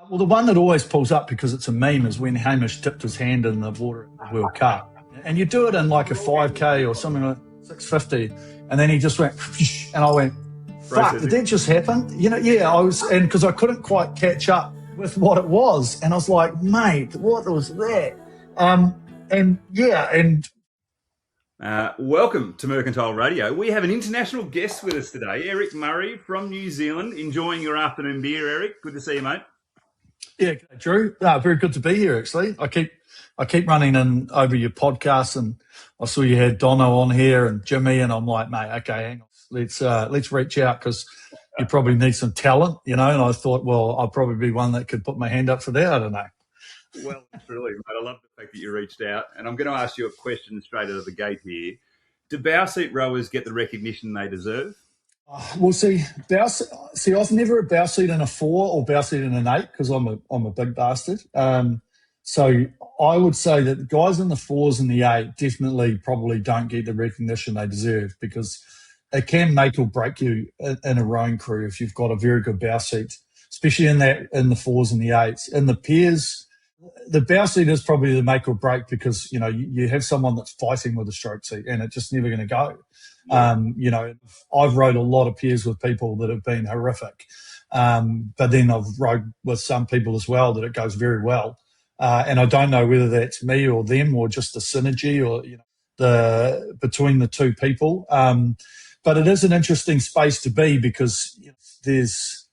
Well, the one that always pulls up because it's a meme is when Hamish dipped his hand in the water at the World Cup. And you do it in like a 5K or something like 650. And then he just went, and I went, fuck, did that just happen? I was, and because I couldn't quite catch up with what it was. And I was like, mate, what was that? Welcome to Mercantile Radio. We have an international guest with us today, Eric Murray from New Zealand. Enjoying your afternoon beer, Eric. Good to see you, mate. Yeah, Drew. Very good to be here, actually. I keep running in over your podcast, and I saw you had Dono on here and Jimmy, and I'm like, mate, okay, hang on. Let's reach out because you probably need some talent, And I thought, well, I'll probably be one that could put my hand up for that. I don't know. Well, absolutely, mate. I love the fact that you reached out. And I'm going to ask you a question straight out of the gate here. Do bow seat rowers get the recognition they deserve? Well, see, I was never a bow seat in a 4 or bow seat in an 8 because I'm a big bastard. So I would say that the guys in the 4s and the 8 definitely probably don't get the recognition they deserve because it can make or break you in a rowing crew if you've got a very good bow seat, especially in the 4s and the 8s. In the pairs, the bow seat is probably the make or break because, you have someone that's fighting with a stroke seat and it's just never going to go. I've rowed a lot of pairs with people that have been horrific. But then I've rowed with some people as well that it goes very well. And I don't know whether that's me or them or just the synergy or, between the two people. But it is an interesting space to be because there's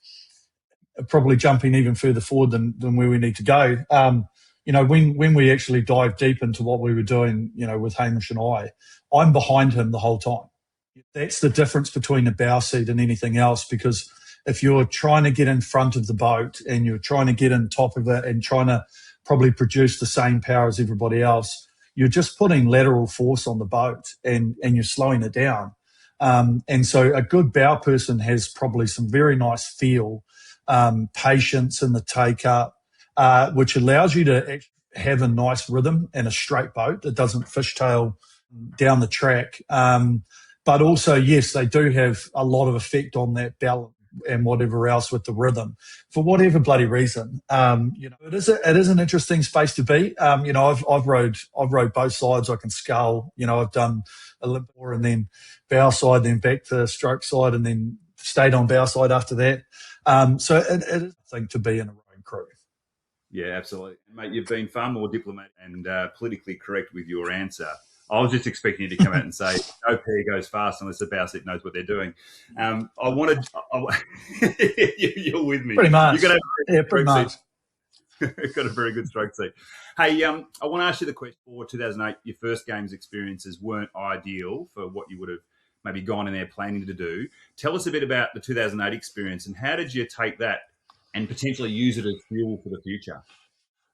probably jumping even further forward than where we need to go. When we actually dive deep into what we were doing, with Hamish and I'm behind him the whole time. That's the difference between a bow seat and anything else, because if you're trying to get in front of the boat and you're trying to get on top of it and trying to probably produce the same power as everybody else, you're just putting lateral force on the boat and you're slowing it down. And so a good bow person has probably some very nice feel, patience in the take-up, which allows you to have a nice rhythm and a straight boat that doesn't fishtail down the track. But also, yes, they do have a lot of effect on that balance and whatever else with the rhythm for whatever bloody reason. It is an interesting space to be. I've rowed both sides. I can scull. I've done a limp and then bow side, then back to stroke side, and then stayed on bow side after that. So it is a thing to be in a rowing crew. Yeah, absolutely. Mate, you've been far more diplomatic and politically correct with your answer. I was just expecting you to come out and say, no pair goes fast unless the bow seat knows what they're doing. You're with me. Pretty much. Pretty much. Got a very good stroke seat. Hey, I want to ask you the question. For 2008, your first games experiences weren't ideal for what you would have maybe gone in there planning to do. Tell us a bit about the 2008 experience and how did you take that and potentially use it as fuel for the future?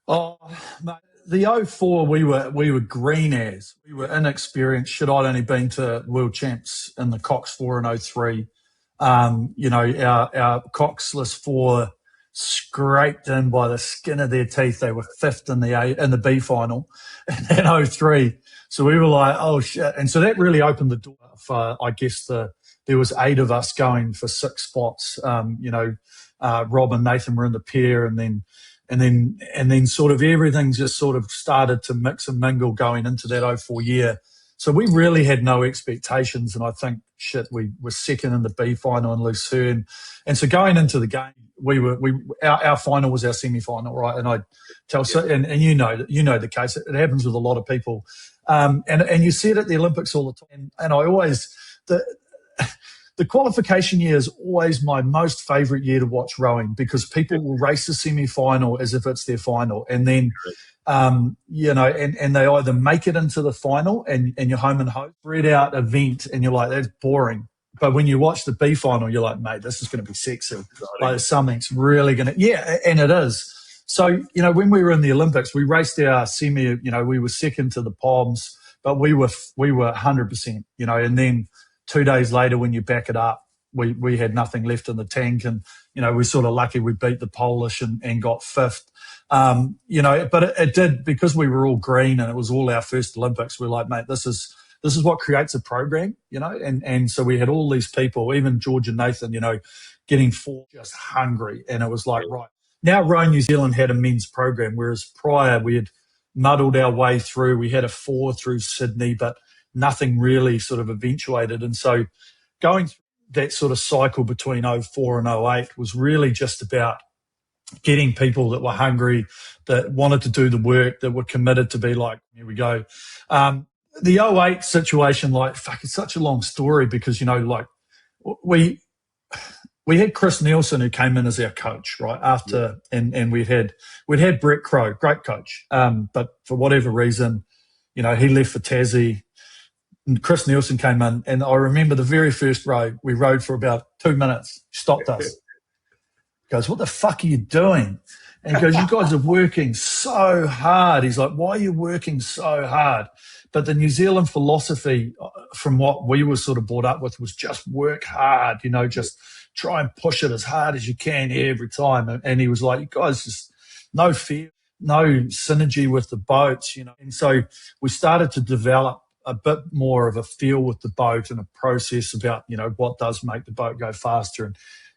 Oh, mate, the 04, we were green as. We were inexperienced. Should I'd only been to World Champs in the Cox 4 in 03. Our Coxless 4 scraped in by the skin of their teeth. They were fifth in the B final in 03. So we were like, oh shit. And so that really opened the door for, I guess, there was 8 of us going for 6 spots. Rob and Nathan were in the pair, and then sort of everything just sort of started to mix and mingle going into that 04 year. So we really had no expectations, and I think we were second in the B final in Lucerne. And so going into the game, our final was our semi-final, right? And I tell and you know the case. It happens with a lot of people, and you see it at the Olympics all the time. And I always the qualification year is always my most favourite year to watch rowing because people will race the semi-final as if it's their final, and then and they either make it into the final and you're home and home, spread out event, and you're like, that's boring. But when you watch the B final, you're like, mate, this is going to be sexy. Like something's really going to, and it is. So, when we were in the Olympics, we raced our semi, we were second to the Poms, but we were 100%, and then 2 days later when you back it up, we had nothing left in the tank, and, we're sort of lucky we beat the Polish and got fifth. But it did, because we were all green and it was all our first Olympics, we're like, mate, this is what creates a program, and so we had all these people, even George and Nathan, getting 4 just hungry. And it was like, right, Now Row New Zealand had a men's program, whereas prior we had muddled our way through. We had a 4 through Sydney, but nothing really sort of eventuated. And so going through that sort of cycle between 04 and 08 was really just about getting people that were hungry, that wanted to do the work, that were committed to be like, here we go. The 08 situation, like, fuck, it's such a long story because, you know, like we had Chris Nielsen who came in as our coach, right? After, and we'd had Brett Crow, great coach. But for whatever reason, you know, he left for Tassie and Chris Nielsen came in. And I remember the very first row, we rode for about 2 minutes, stopped us. Goes, what the fuck are you doing? And he goes, you guys are working so hard. He's like, why are you working so hard? But the New Zealand philosophy, from what we were sort of brought up with, was just work hard, you know, just try and push it as hard as you can every time. And he was like, you guys, just no fear, no synergy with the boats, you know. And so we started to develop a bit more of a feel with the boat and a process about, you know, what does make the boat go faster.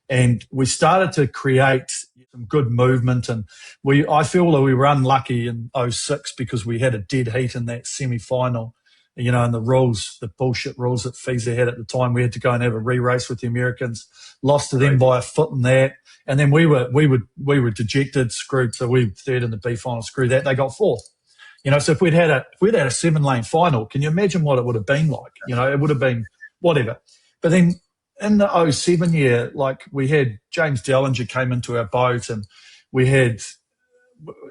And we started to create some good movement. And I feel that we were unlucky in 06 because we had a dead heat in that semi-final, you know, and the bullshit rules that FISA had at the time. We had to go and have a re-race with the Americans, lost to them by a foot in that. And then we were dejected, screwed. So we were third in the B final, screw that. They got fourth. You know, so if we'd had a 7-lane final, can you imagine what it would have been like? You know, it would have been whatever. But then in the 07 year, like we had James Dellinger came into our boat and we had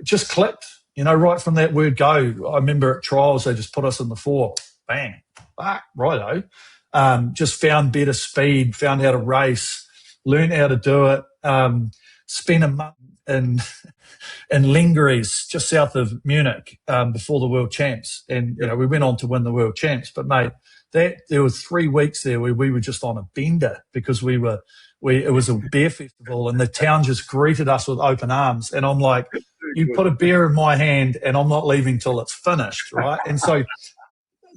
just clicked, you know, right from that word go. I remember at trials, they just put us in the 4, bang, righto. Just found better speed, found how to race, learned how to do it, spent a month in Lingeries, just south of Munich, before the World Champs. And, you know, we went on to win the World Champs. But, mate, there was 3 weeks there where we were just on a bender because it was a beer festival and the town just greeted us with open arms. And I'm like, you put a beer in my hand and I'm not leaving till it's finished, right? And so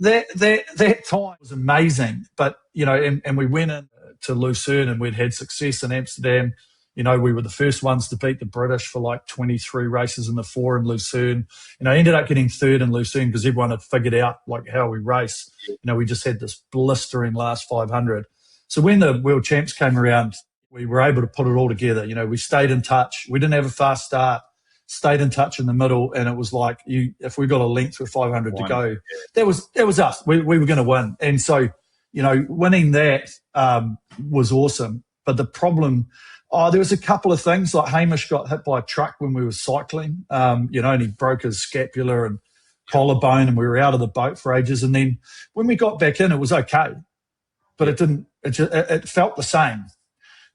that time was amazing. But, you know, and we went in to Lucerne and we'd had success in Amsterdam. You know, we were the first ones to beat the British for like 23 races in the 4 in Lucerne. You know, I ended up getting third in Lucerne because everyone had figured out like how we race. You know, we just had this blistering last 500. So when the World Champs came around, we were able to put it all together. You know, we stayed in touch. We didn't have a fast start, stayed in touch in the middle. And it was like, if we got a length with 500 to go, that was us. We were going to win. And so, you know, winning that was awesome. But the problem... there was a couple of things, like Hamish got hit by a truck when we were cycling, you know, and he broke his scapula and collarbone and we were out of the boat for ages. And then when we got back in, it was okay, but it felt the same.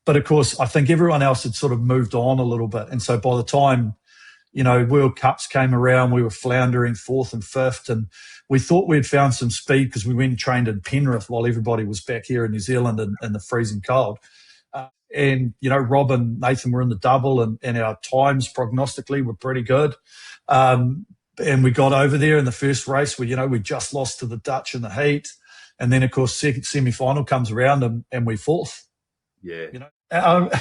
But of course, I think everyone else had sort of moved on a little bit. And so by the time, you know, World Cups came around, we were floundering 4th and 5th. And we thought we'd found some speed because we went and trained in Penrith while everybody was back here in New Zealand in the freezing cold. And, you know, Rob and Nathan were in the double and our times prognostically were pretty good. And we got over there in the first race where, you know, we just lost to the Dutch in the heat. And then, of course, second semi-final comes around and we 4th. Yeah. You know,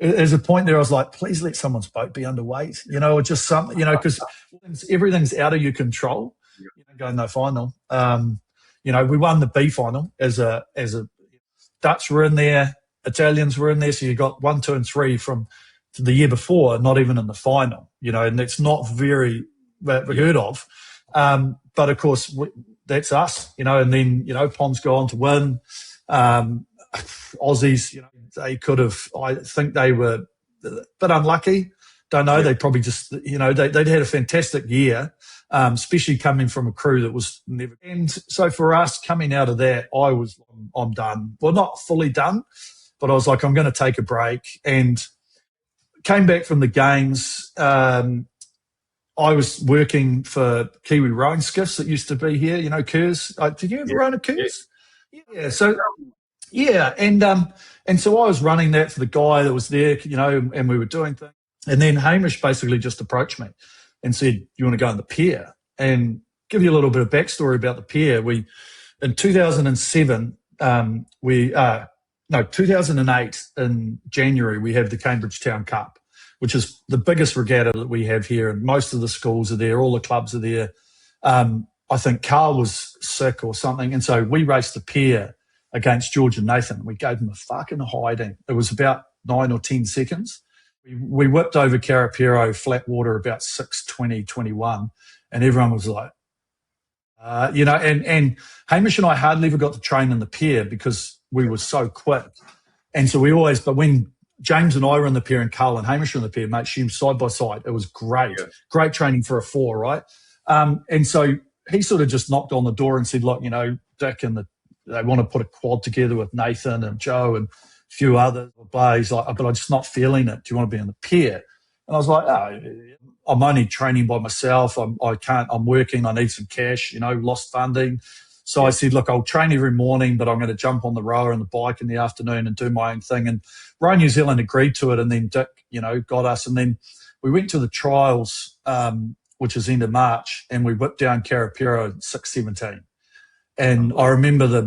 there's a point there I was like, please let someone's boat be underweight, you know, or just something, you know, because everything's out of your control. You know, going no final. You know, we won the B final as a Dutch were in there. Italians were in there, so you got 1, 2, and 3 from the year before, not even in the final, you know, and it's not very heard of. But of course, that's us, you know, and then, you know, Pond's gone to win. Aussies, you know, they could have, I think they were a bit unlucky. Don't know. They probably just, you know, they'd had a fantastic year, especially coming from a crew that was never. And so for us coming out of that, I'm done. Well, not fully done. But I was like, I'm going to take a break and came back from the games. I was working for Kiwi rowing skiffs that used to be here, you know, Kerrs. Did you ever own a Kerrs? Yeah. So, yeah. And so I was running that for the guy that was there, you know, and we were doing things. And then Hamish basically just approached me and said, you want to go on the pier? And give you a little bit of backstory about the pier. In 2007, 2008 in January, we have the Cambridge Town Cup, which is the biggest regatta that we have here, and most of the schools are there, all the clubs are there. I think Carl was sick or something, and so we raced the pair against George and Nathan. We gave them a fucking hiding. It was about 9 or 10 seconds. We whipped over Carapiro flat water about 6:20:21, and everyone was like, and Hamish and I hardly ever got to train in the pair because we were so quick. And so but when James and I were in the pair and Carl and Hamish were in the pair, mate, she side by side. It was great. Yeah. Great training for a 4, right? And so he sort of just knocked on the door and said, look, Dick and they want to put a quad together with Nathan and Joe and a few others. He's like, but I'm just not feeling it. Do you want to be in the pair? And I was like, I'm only training by myself. I'm working. I need some cash, lost funding. So I said, look, I'll train every morning, but I'm going to jump on the rower and the bike in the afternoon and do my own thing. And Row New Zealand agreed to it. And then Dick, got us. And then we went to the trials, which is end of March, and we whipped down Carapiro at 6:17. And I remember the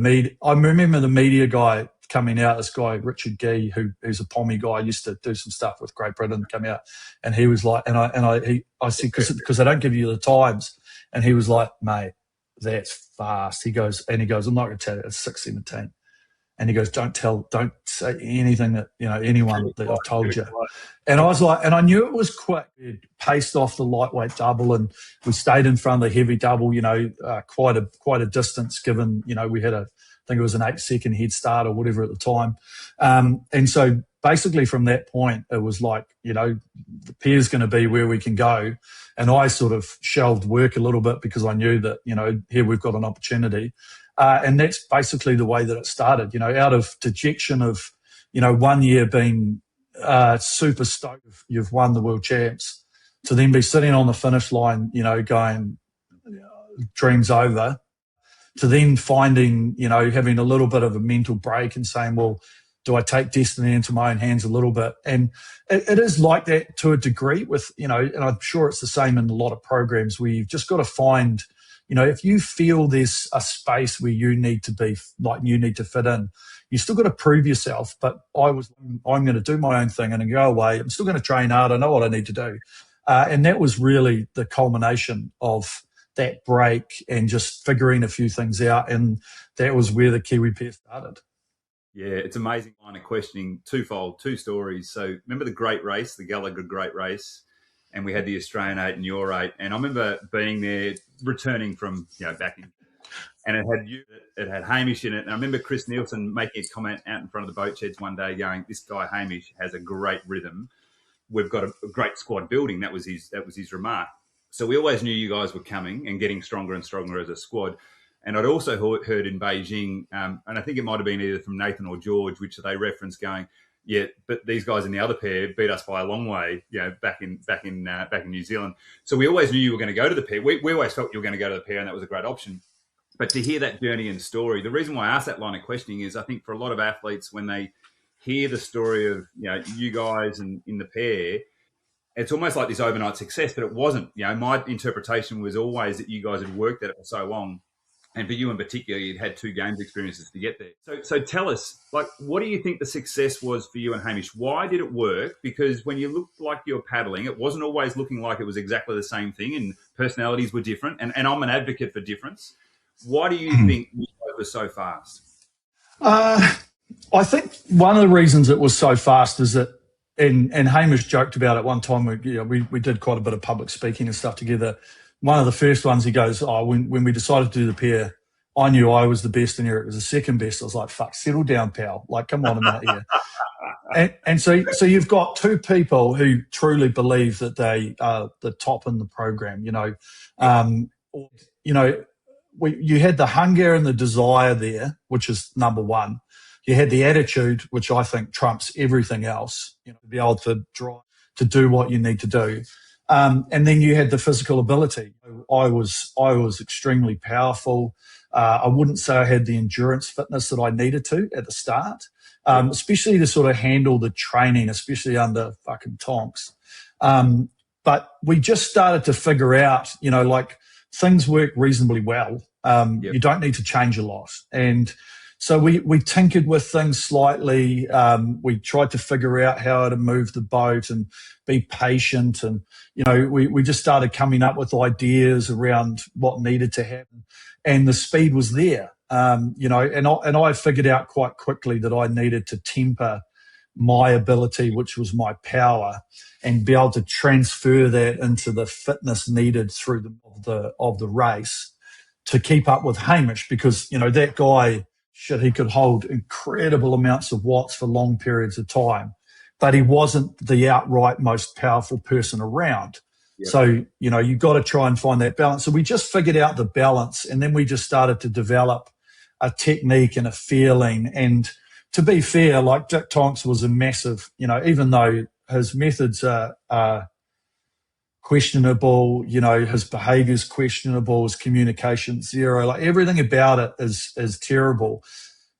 media guy coming out, this guy, Richard Gee, who's a Pommy guy, used to do some stuff with Great Britain, come out. And he was like, I said, because they don't give you the times. And he was like, mate, that's fast. He goes, I'm not going to tell you, it's 6:17. And he goes, don't say anything that, anyone that I've told you. And I was like, and I knew it was quick. It paced off the lightweight double and we stayed in front of the heavy double, quite a distance given, we had I think it was an 8-second head start or whatever at the time. And so basically from that point, it was like, the pair's going to be where we can go. And I sort of shelved work a little bit because I knew that, here we've got an opportunity. And that's basically the way that it started, out of dejection of, 1 year being super stoked you've won the world champs, to then be sitting on the finish line, going, dreams over, to then finding, having a little bit of a mental break and saying, well, do I take destiny into my own hands a little bit? And it is like that to a degree with, and I'm sure it's the same in a lot of programs where you've just got to find, if you feel there's a space where you need to be, like you need to fit in, you still got to prove yourself. But I'm going to do my own thing and go away. I'm still going to train hard. I know what I need to do. And that was really the culmination of that break and just figuring a few things out. And that was where the Kiwi pair started. Yeah, it's amazing line of questioning, twofold, 2 stories. So remember the great race, the Gallagher Great Race, and we had the Australian 8 and your 8. And I remember being there, returning from, back in, and it had Hamish in it. And I remember Chris Nielsen making a comment out in front of the boat sheds one day going, this guy Hamish has a great rhythm. We've got a great squad building. That was his remark. So we always knew you guys were coming and getting stronger and stronger as a squad. And I'd also heard in Beijing, and I think it might have been either from Nathan or George, which they referenced going, yeah, but these guys in the other pair beat us by a long way, back in New Zealand. So we always knew you were going to go to the pair. We always felt you were going to go to the pair, and that was a great option. But to hear that journey and story, the reason why I asked that line of questioning is I think for a lot of athletes, when they hear the story of you guys and in the pair, it's almost like this overnight success, but it wasn't. My interpretation was always that you guys had worked at it for so long. And for you in particular, you'd had 2 games experiences to get there. So tell us, what do you think the success was for you and Hamish? Why did it work? Because when you looked like you were paddling, it wasn't always looking like it was exactly the same thing, and personalities were different. And I'm an advocate for difference. Why do you think you guys were so fast? I think one of the reasons it was so fast is that, and Hamish joked about it one time, we did quite a bit of public speaking and stuff together. One of the first ones, he goes, when we decided to do the pair, I knew I was the best and Eric was the second best. I was like, fuck, settle down, pal. Come on a minute here. And so you've got 2 people who truly believe that they are the top in the program, you had the hunger and the desire there, which is number one. You had the attitude, which I think trumps everything else, to be able to drive, to do what you need to do. And then you had the physical ability. I was extremely powerful. I wouldn't say I had the endurance fitness that I needed to at the start, especially to sort of handle the training, especially under fucking Tonks. But we just started to figure out, things work reasonably well. You don't need to change a lot. And So we tinkered with things slightly. We tried to figure out how to move the boat and be patient. And, we just started coming up with ideas around what needed to happen. And the speed was there, and I figured out quite quickly that I needed to temper my ability, which was my power, and be able to transfer that into the fitness needed through of the race to keep up with Hamish, because that guy, he could hold incredible amounts of watts for long periods of time, but he wasn't the outright most powerful person around. Yep. So you've got to try and find that balance. So we just figured out the balance, and then we just started to develop a technique and a feeling. And to be fair, like Dick Tonks was a massive, even though his methods are questionable, his behaviour's questionable, his communication zero, like everything about it is terrible.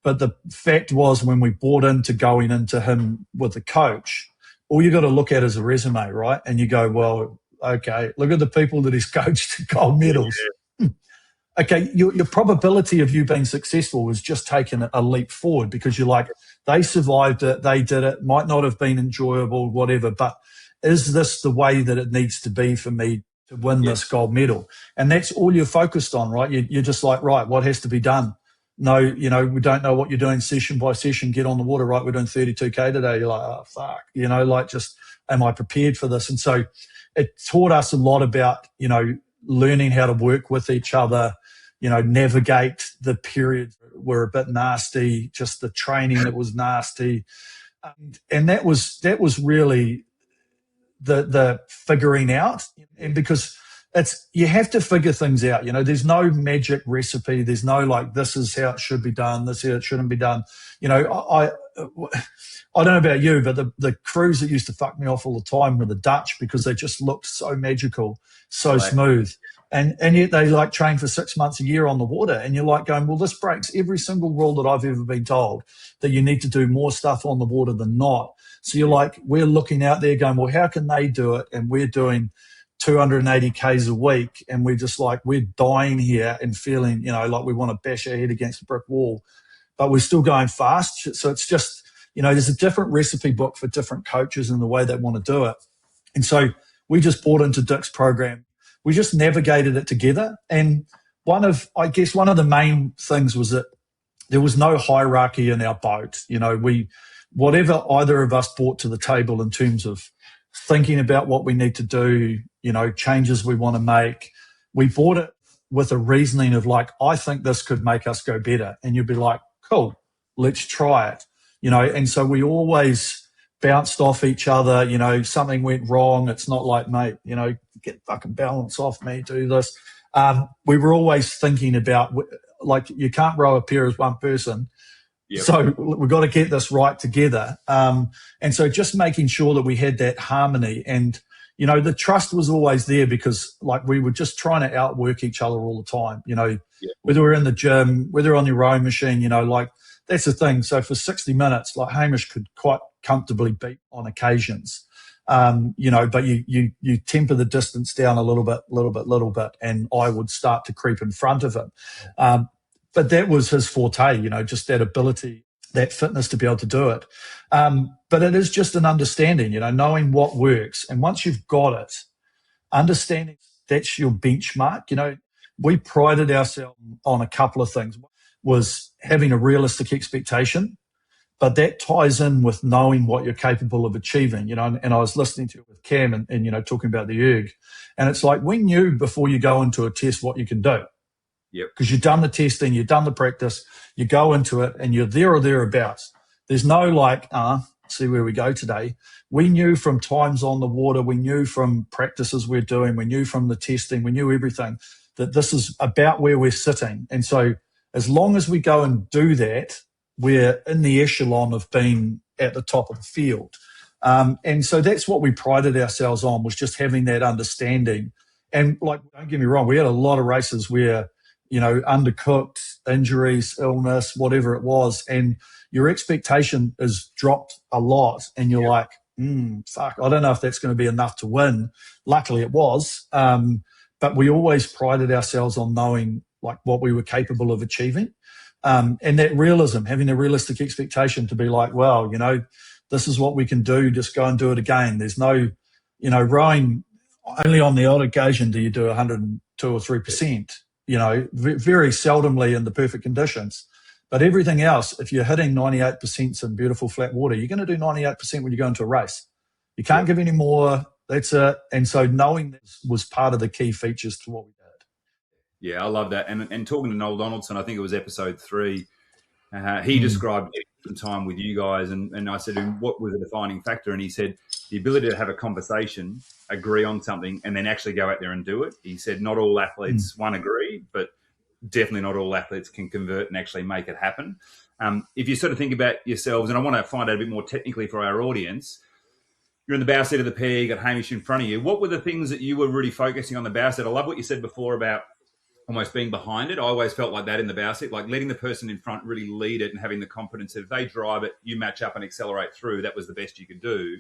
But the fact was, when we bought into going into him with a coach, all you got to look at is a resume, right? And you go, well, okay, look at the people that he's coached to gold medals. Yeah. Okay, your probability of you being successful was just taking a leap forward, because you're like, they survived it, they did it, might not have been enjoyable, whatever, but is this the way that it needs to be for me to win this gold medal? And that's all you're focused on, right? You're just like, right, what has to be done? No, we don't know what you're doing session by session, get on the water, right? We're doing 32K today. You're like, oh, fuck, just, am I prepared for this? And so it taught us a lot about, learning how to work with each other, navigate the periods that were a bit nasty, just the training that was nasty. And that was really the figuring out. And because you have to figure things out, there's no magic recipe. There's no like, this is how it should be done, this is how it shouldn't be done. I don't know about you, but the crews that used to fuck me off all the time were the Dutch, because they just looked so magical, so right. Smooth. And yet they like train for 6 months a year on the water. And you're like going, well, this breaks every single rule that I've ever been told, that you need to do more stuff on the water than not. So you're like, we're looking out there going, well, how can they do it? And we're doing 280 Ks a week. And we're just like, we're dying here and feeling, like we want to bash our head against a brick wall, but we're still going fast. So it's just, there's a different recipe book for different coaches and the way they want to do it. And so we just bought into Dick's program. We just navigated it together. And one of the main things was that there was no hierarchy in our boat. Whatever either of us brought to the table in terms of thinking about what we need to do, changes we want to make, we bought it with a reasoning of like, I think this could make us go better. And you'd be like, cool, let's try it. And so we always bounced off each other. Something went wrong. It's not like, mate, get fucking balance off me, do this. We were always thinking about, like, you can't row a pair as one person. Yep. So we've got to get this right together. And so just making sure that we had that harmony, and, the trust was always there, because like we were just trying to outwork each other all the time, yep. Whether we're in the gym, whether on your rowing machine, like that's the thing. So for 60 minutes, like Hamish could quite comfortably beat on occasions, but you temper the distance down a little bit, and I would start to creep in front of him. But that was his forte, just that ability, that fitness to be able to do it. But it is just an understanding, knowing what works. And once you've got it, understanding that's your benchmark. We prided ourselves on a couple of things. Was having a realistic expectation, but that ties in with knowing what you're capable of achieving, and I was listening to it with Cam and talking about the erg, and it's like, we knew before you go into a test what you can do. Yep. Because you've done the testing, you've done the practice, you go into it and you're there or thereabouts. There's no like, see where we go today. We knew from times on the water, we knew from practices we're doing, we knew from the testing, we knew everything, that this is about where we're sitting. And so as long as we go and do that, we're in the echelon of being at the top of the field. And so that's what we prided ourselves on, was just having that understanding. And like, don't get me wrong, we had a lot of races where, undercooked, injuries, illness, whatever it was, and your expectation is dropped a lot, and you're like, fuck, I don't know if that's going to be enough to win. Luckily it was. But we always prided ourselves on knowing like what we were capable of achieving. And that realism, having the realistic expectation to be like, well, this is what we can do. Just go and do it again. There's no, rowing only on the odd occasion do you do 102 or 3%, very seldomly in the perfect conditions. But everything else, if you're hitting 98% in beautiful flat water, you're going to do 98% when you go into a race. You can't give any more. That's it. And so knowing this was part of the key features to what we did. Yeah, I love that. And talking to Noel Donaldson, I think it was episode 3, he described time with you guys, and I said to him, what was the defining factor? And he said, the ability to have a conversation, agree on something, and then actually go out there and do it. He said, not all athletes, agree, but definitely not all athletes can convert and actually make it happen. If you sort of think about yourselves, and I want to find out a bit more technically for our audience, you're in the bow seat of the pair, you got Hamish in front of you. What were the things that you were really focusing on the bow seat? I love what you said before about almost being behind it. I always felt like that in the bow seat, like letting the person in front really lead it and having the confidence that if they drive it, you match up and accelerate through. That was the best you could do.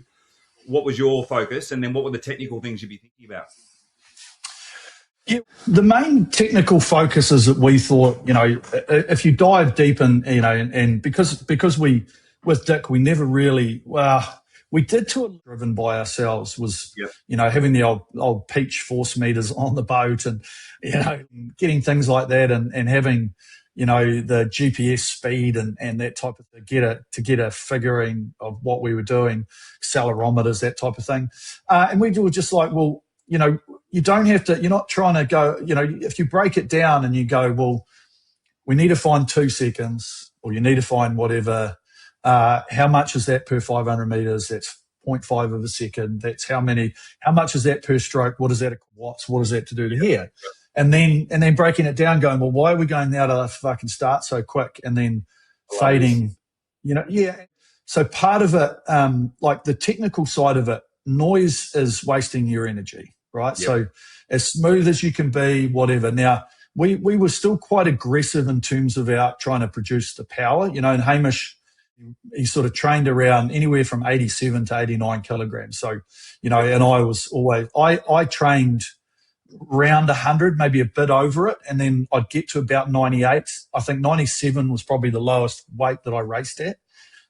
What was your focus? And then what were the technical things you'd be thinking about? Yeah, the main technical focus is that we thought, if you dive deep in, and because we, with Dick, we never really, we did to it driven by ourselves was, having the old peach force meters on the boat and, getting things like that and having, the GPS speed and that type of thing to get a figuring of what we were doing, accelerometers, that type of thing. And we were just like, well, you don't have to, you're not trying to go, if you break it down and you go, well, we need to find 2 seconds or you need to find whatever, how much is that per 500 meters? That's 0.5 of a second. That's how much is that per stroke? What is that? Watts? What is that to do to here? And then breaking it down, going, well, why are we going now to fucking start so quick? And then fading, So part of it, like the technical side of it, noise is wasting your energy, right? Yep. So as smooth as you can be, whatever. Now, we were still quite aggressive in terms of trying to produce the power, and Hamish, he sort of trained around anywhere from 87 to 89 kilograms. So, and I was always, I trained around 100, maybe a bit over it, and then I'd get to about 98. I think 97 was probably the lowest weight that I raced at.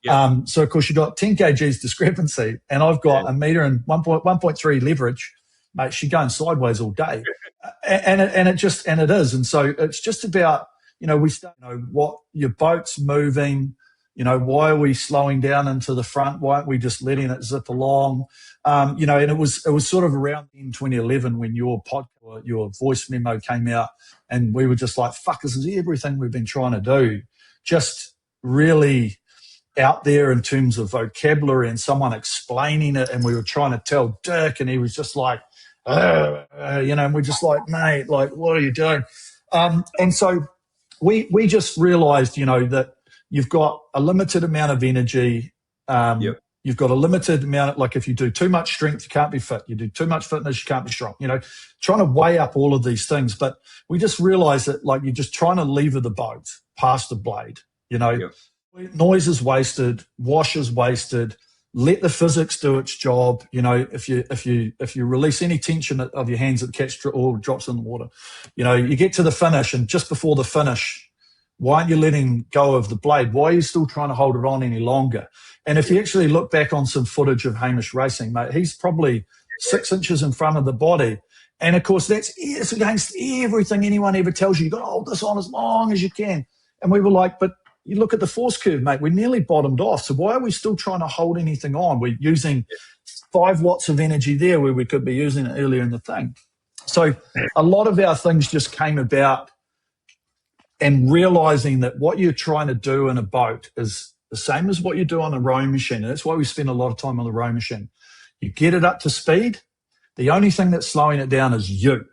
Yep. So, of course, you got 10 kgs discrepancy, and I've got a meter and 1.3 leverage. Mate, she's going sideways all day. And it is. And so it's just about, we start, what your boat's moving, why are we slowing down into the front? Why aren't we just letting it zip along? And it was sort of around in 2011 when your voice memo came out, and we were just like, fuck, this is everything we've been trying to do. Just really out there in terms of vocabulary and someone explaining it. And we were trying to tell Dick, and he was just like, and we're just like, mate, like, what are you doing? And so we just realized, that you've got a limited amount of energy. You've got a limited amount, like if you do too much strength, you can't be fit. You do too much fitness, you can't be strong. Trying to weigh up all of these things. But we just realized that, like, you're just trying to lever the boat past the blade, Noise is wasted, wash is wasted. Let the physics do its job. If you release any tension of your hands that catch or drops in the water, you get to the finish, and just before the finish, why aren't you letting go of the blade? Why are you still trying to hold it on any longer? And if you actually look back on some footage of Hamish racing, mate, he's probably 6 inches in front of the body. And of course, it's against everything anyone ever tells you. You've got to hold this on as long as you can. And we were like, but you look at the force curve, mate, we're nearly bottomed off. So why are we still trying to hold anything on? We're using 5 watts of energy there where we could be using it earlier in the thing. So a lot of our things just came about, and realizing that what you're trying to do in a boat is the same as what you do on a rowing machine. And that's why we spend a lot of time on the rowing machine. You get it up to speed. The only thing that's slowing it down is you.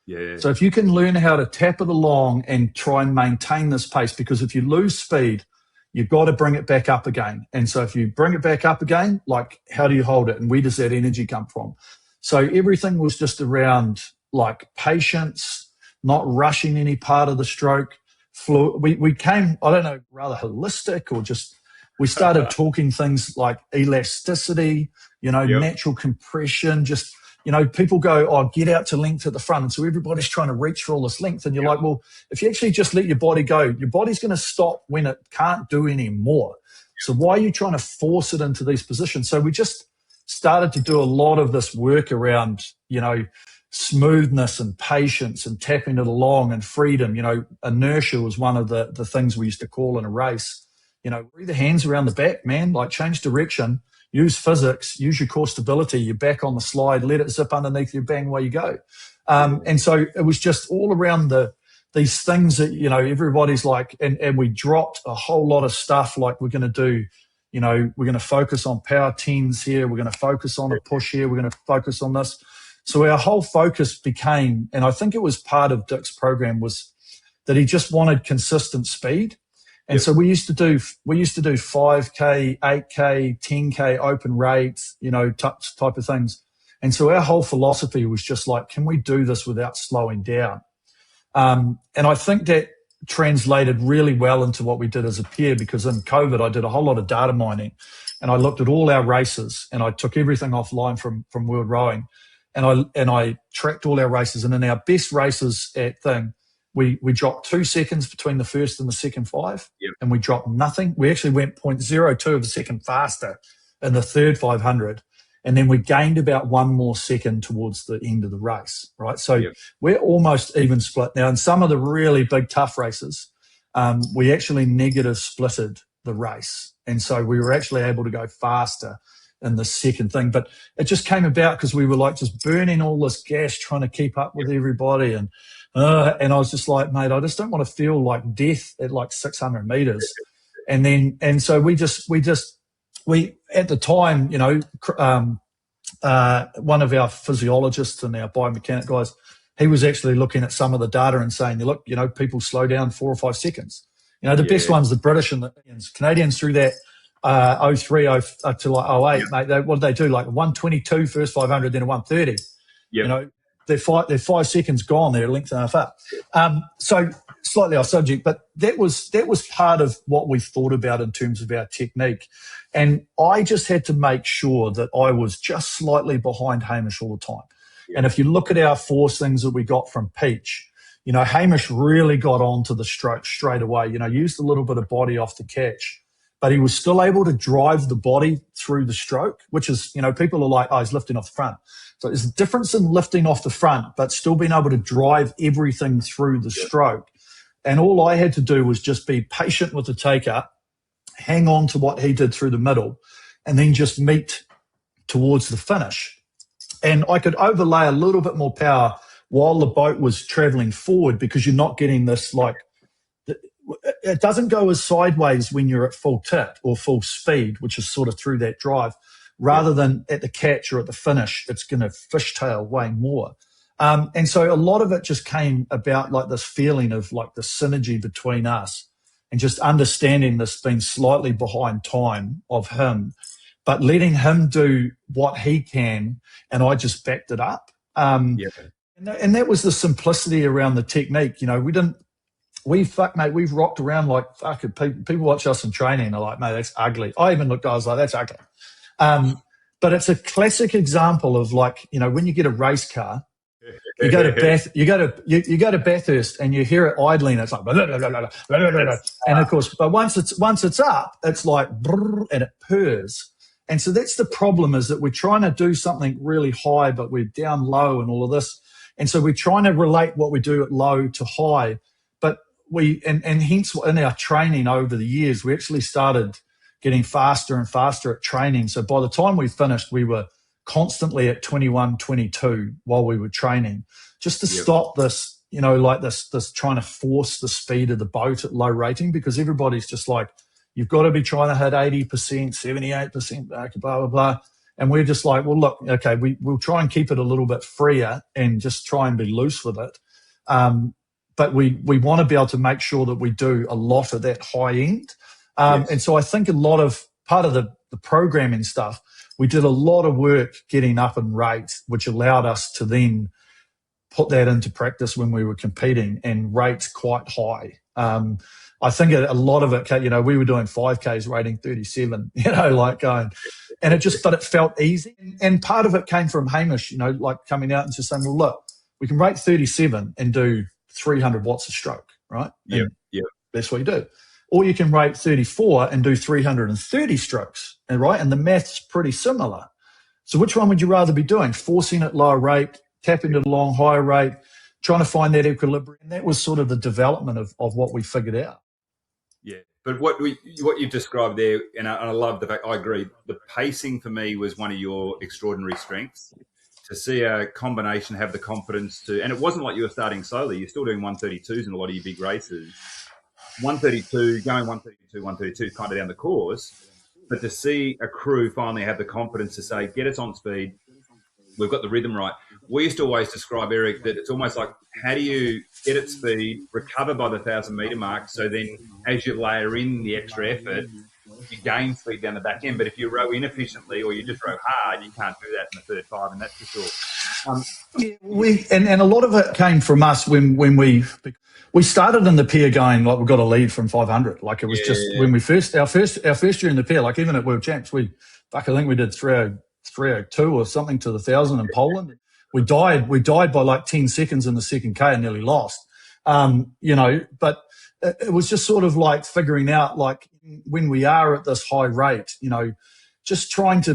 Yeah. So if you can learn how to tap it along and try and maintain this pace, because if you lose speed, you've got to bring it back up again. And so if you bring it back up again, like, how do you hold it? And where does that energy come from? So everything was just around, like, patience, not rushing any part of the stroke. We came, I don't know, rather holistic, or just, we started talking things like elasticity, natural compression, just people go, oh, get out to length at the front. And so everybody's trying to reach for all this length. And you're like, well, if you actually just let your body go, your body's going to stop when it can't do any more. So why are you trying to force it into these positions? So we just started to do a lot of this work around, smoothness and patience and tapping it along and freedom. Inertia was one of the things we used to call in a race. Breathe the hands around the back, man, like change direction, use physics, use your core stability, you're back on the slide, let it zip underneath you, bang, away you go. And so it was just all around these things that, everybody's like, and we dropped a whole lot of stuff like we're going to do, we're going to focus on power tens here, we're going to focus on a push here, we're going to focus on this. So our whole focus became, and I think it was part of Dick's program, was that he just wanted consistent speed. And so we used to do 5K, 8K, 10K open rates, type of things. And so our whole philosophy was just like, can we do this without slowing down? And I think that translated really well into what we did as a peer, because in COVID, I did a whole lot of data mining and I looked at all our races and I took everything offline from World Rowing and I tracked all our races. And in our best races at Thing, we dropped 2 seconds between the first and the second 5, and we dropped nothing. We actually went 0.02 of a second faster in the third 500, and then we gained about 1 more second towards the end of the race, right? So we're almost even split. Now, in some of the really big, tough races, we actually negative splitted the race, and so we were actually able to go faster in the second thing. But it just came about because we were like just burning all this gas trying to keep up with everybody, and I was just like, mate, I just don't want to feel like death at like 600 meters. And so we at the time, one of our physiologists and our biomechanic guys, he was actually looking at some of the data and saying, look, people slow down 4 or 5 seconds. The best ones, the British and the Canadians through that 03 to like 08, mate, what did they do? Like 122 first 500, then a 130. They're 5 seconds gone. They're a length and a half up. So slightly off subject, but that was part of what we thought about in terms of our technique. And I just had to make sure that I was just slightly behind Hamish all the time. And if you look at our 4 things that we got from Peach, Hamish really got onto the stroke straight away, used a little bit of body off the catch, but he was still able to drive the body through the stroke, which is, people are like, oh, he's lifting off the front. So there's a difference in lifting off the front, but still being able to drive everything through the stroke. And all I had to do was just be patient with the taker, hang on to what he did through the middle, and then just meet towards the finish. And I could overlay a little bit more power while the boat was traveling forward, because you're not getting this it doesn't go as sideways when you're at full tit or full speed, which is sort of through that drive. Rather than at the catch or at the finish, it's going to fishtail way more. And so a lot of it just came about like this feeling of like the synergy between us and just understanding this being slightly behind time of him, but letting him do what he can, and I just backed it up. And that was the simplicity around the technique. We've rocked around like, fuck it. People watch us in training and are like, mate, that's ugly. I even looked, I was like, that's ugly. But it's a classic example of like, when you get a race car, you go to Bathurst and you hear it idling. It's like, blah, blah, blah, blah, blah, blah, blah, blah. And of course, but once it's up, it's like, brrr, and it purrs. And so that's the problem, is that we're trying to do something really high, but we're down low and all of this. And so we're trying to relate what we do at low to high. But and hence in our training over the years, we actually started getting faster and faster at training. So by the time we finished, we were constantly at 21, 22 while we were training, just to stop this, like this trying to force the speed of the boat at low rating, because everybody's just like, you've got to be trying to hit 80%, 78%, blah, blah, blah. And we're just like, well, look, okay, we'll try and keep it a little bit freer and just try and be loose with it. But we want to be able to make sure that we do a lot of that high end. And so I think part of the programming stuff, we did a lot of work getting up in rate, which allowed us to then put that into practice when we were competing, and rates quite high. I think a lot of it, we were doing 5Ks rating 37, like going, and but it felt easy. And part of it came from Hamish, like coming out and just saying, well, look, we can rate 37 and do 300 watts a stroke, right? Yeah. That's what you do. Or you can rate 34 and do 330 strokes, right? And the math's pretty similar. So which one would you rather be doing? Forcing at lower rate, tapping it along higher rate, trying to find that equilibrium. And that was sort of the development of what we figured out. Yeah, but what you've described there, and I love the fact, I agree, the pacing for me was one of your extraordinary strengths. To see a combination have the confidence to, and it wasn't like you were starting slowly, you're still doing 132s in a lot of your big races. 132, going 132, 132 kind of down the course, but to see a crew finally have the confidence to say, get us on speed, we've got the rhythm right. We used to always describe, Eric, that it's almost like, how do you get at speed, recover by the 1,000-metre mark, so then as you layer in the extra effort, you gain speed down the back end. But if you row inefficiently or you just row hard, you can't do that in the third five, and that's for sure. And a lot of it came from us when we started in the pair going, like, we got a lead from 500. Like, it was when we our first year in the pair, like even at World Champs, I think we did 302 or something to the 1,000 in Poland. We died by like 10 seconds in the second K and nearly lost. But it was just sort of like figuring out, like, when we are at this high rate, just trying to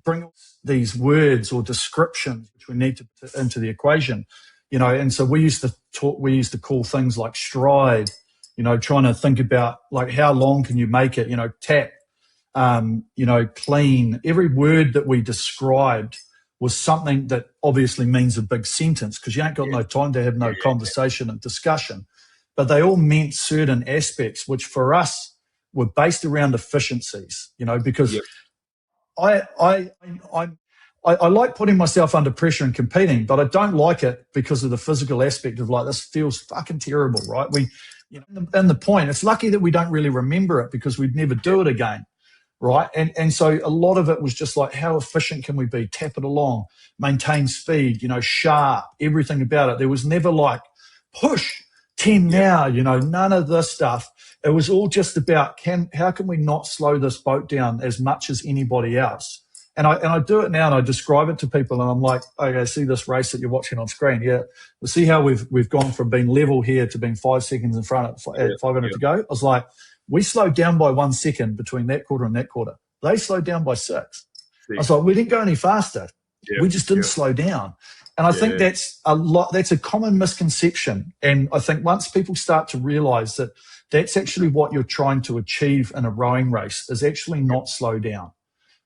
bring these words or descriptions which we need to put into the equation, and so we used to call things like stride, trying to think about, like, how long can you make it, tap, clean. Every word that we described was something that obviously means a big sentence, because you ain't got no time to have no conversation and discussion. But they all meant certain aspects, which for us were based around efficiencies, because I like putting myself under pressure and competing, but I don't like it because of the physical aspect of, like, this feels fucking terrible, right? And the point, it's lucky that we don't really remember it because we'd never do it again. Right. And so a lot of it was just like, how efficient can we be? Tap it along, maintain speed, sharp, everything about it. There was never like push 10 now, none of this stuff. It was all just about how can we not slow this boat down as much as anybody else? And I do it now and I describe it to people and I'm like, okay, see this race that you're watching on screen. Yeah. We'll see how we've gone from being level here to being 5 seconds in front at 500 to go. I was like, we slowed down by 1 second between that quarter and that quarter. They slowed down by 6. I was like, we didn't go any faster. We just didn't slow down. And I think that's a common misconception. And I think once people start to realize that that's actually what you're trying to achieve in a rowing race, is actually not slow down.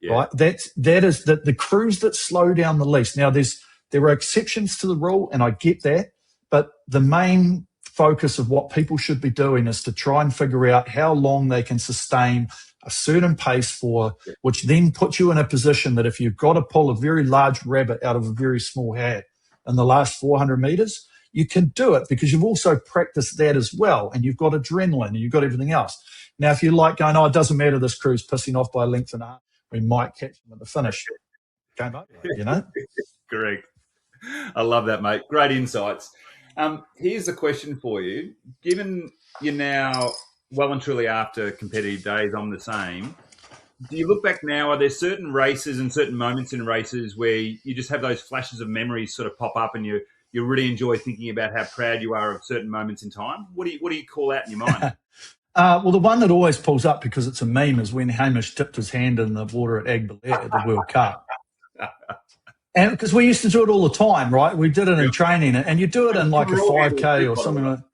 Right? That is the crews that slow down the least. Now there are exceptions to the rule, and I get that, but the main focus of what people should be doing is to try and figure out how long they can sustain a certain pace for, which then puts you in a position that if you've got to pull a very large rabbit out of a very small hat in the last 400 meters, you can do it because you've also practiced that as well, and you've got adrenaline and you've got everything else. Now, if you're like going, it doesn't matter, this crew's pissing off by a length and a half, we might catch them at the finish. Game over, Correct. I love that, mate. Great insights. Here's a question for you. Given you're now well and truly after competitive days, I'm the same. Do you look back now, are there certain races and certain moments in races where you just have those flashes of memories sort of pop up and you really enjoy thinking about how proud you are of certain moments in time? What do you call out in your mind? Well, the one that always pulls up because it's a meme is when Hamish tipped his hand in the water at Agbalet at the World Cup. And because we used to do it all the time, right? We did it in training, and you do it in like a 5K or something like that.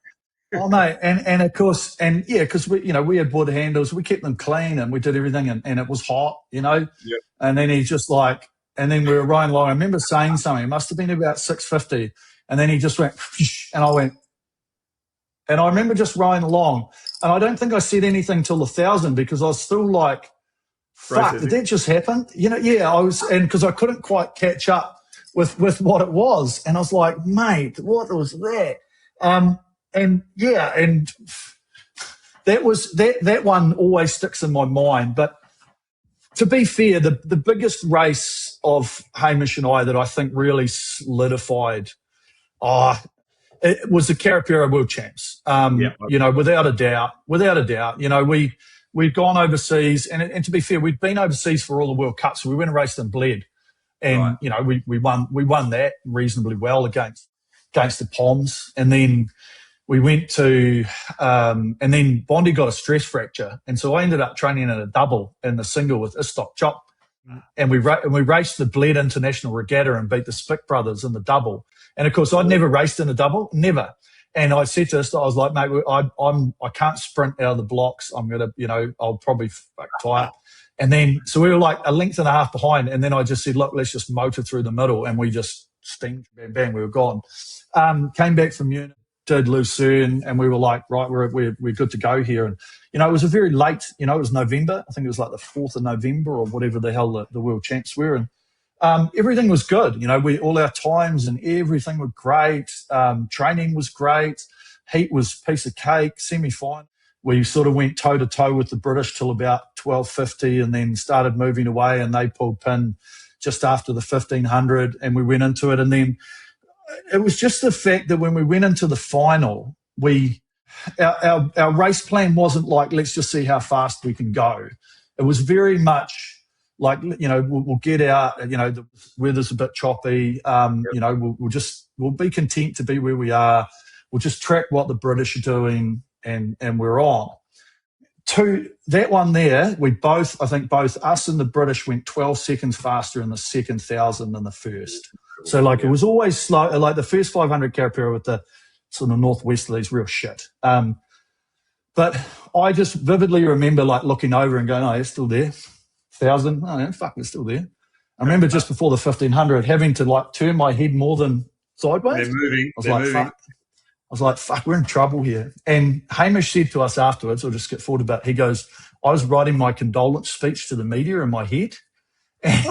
Oh, mate. And of course, because we had wood handles, we kept them clean and we did everything and it was hot, And then he just and then we were rowing along. I remember saying something, it must have been about 650. And then he just went, and I went, and I remember just rowing along. And I don't think I said anything till 1,000 because I was still like, fuck, did that just happen? I was, and because I couldn't quite catch up with what it was. And I was like, mate, what was that? And that was that one always sticks in my mind. But to be fair, the biggest race of Hamish and I that I think really solidified, it was the Carapera World Champs. You know, without a doubt. You know, we'd gone overseas, and to be fair, we'd been overseas for all the World Cups. So we went and raced in Bled, and you know, we won that reasonably well against the Poms, and then we went to, and then Bondi got a stress fracture, and so I ended up training in a double in the single with Istok Chop, and we raced the Bled International Regatta and beat the Spick brothers in the double. And of course, I'd never raced in a double, never. And I said to Istok, I was like, mate, I can't sprint out of the blocks. I'm gonna, you know, I'll probably tire. And then so we were like a length and a half behind, and then I just said, look, let's just motor through the middle, and we just steamed, bang, bang, we were gone. Came back from Munich, did Lucerne, and we were like, right, we're good to go here. And, you know, it was a very late, you know, it was November. I think it was like the 4th of November or whatever the hell the World Champs were. And everything was good. You know, all our times and everything were great. Training was great. Heat was a piece of cake. Semi-final, we sort of went toe-to-toe with the British till about 12:50 and then started moving away, and they pulled pin just after the 1500, and we went into it. And then it was just the fact that when we went into the final, our race plan wasn't like, let's just see how fast we can go. It was very much like, you know, we'll get out, you know, the weather's a bit choppy, you know, we'll be content to be where we are. We'll just track what the British are doing, and we're on. To that one there, I think both us and the British went 12 seconds faster in the second 1,000 than the first. So, like, it was always slow. Like, the first 500 Carapera with the sort of northwesterlies, real shit. But I just vividly remember, like, looking over and going, oh, it's still there. 1,000, oh, yeah, fuck, it's still there. I remember just before the 1,500 having to, like, turn my head more than sideways. They're moving. Fuck. I was like, fuck, we're in trouble here. And Hamish said to us afterwards, I'll just skip forward a bit, he goes, I was writing my condolence speech to the media in my head. And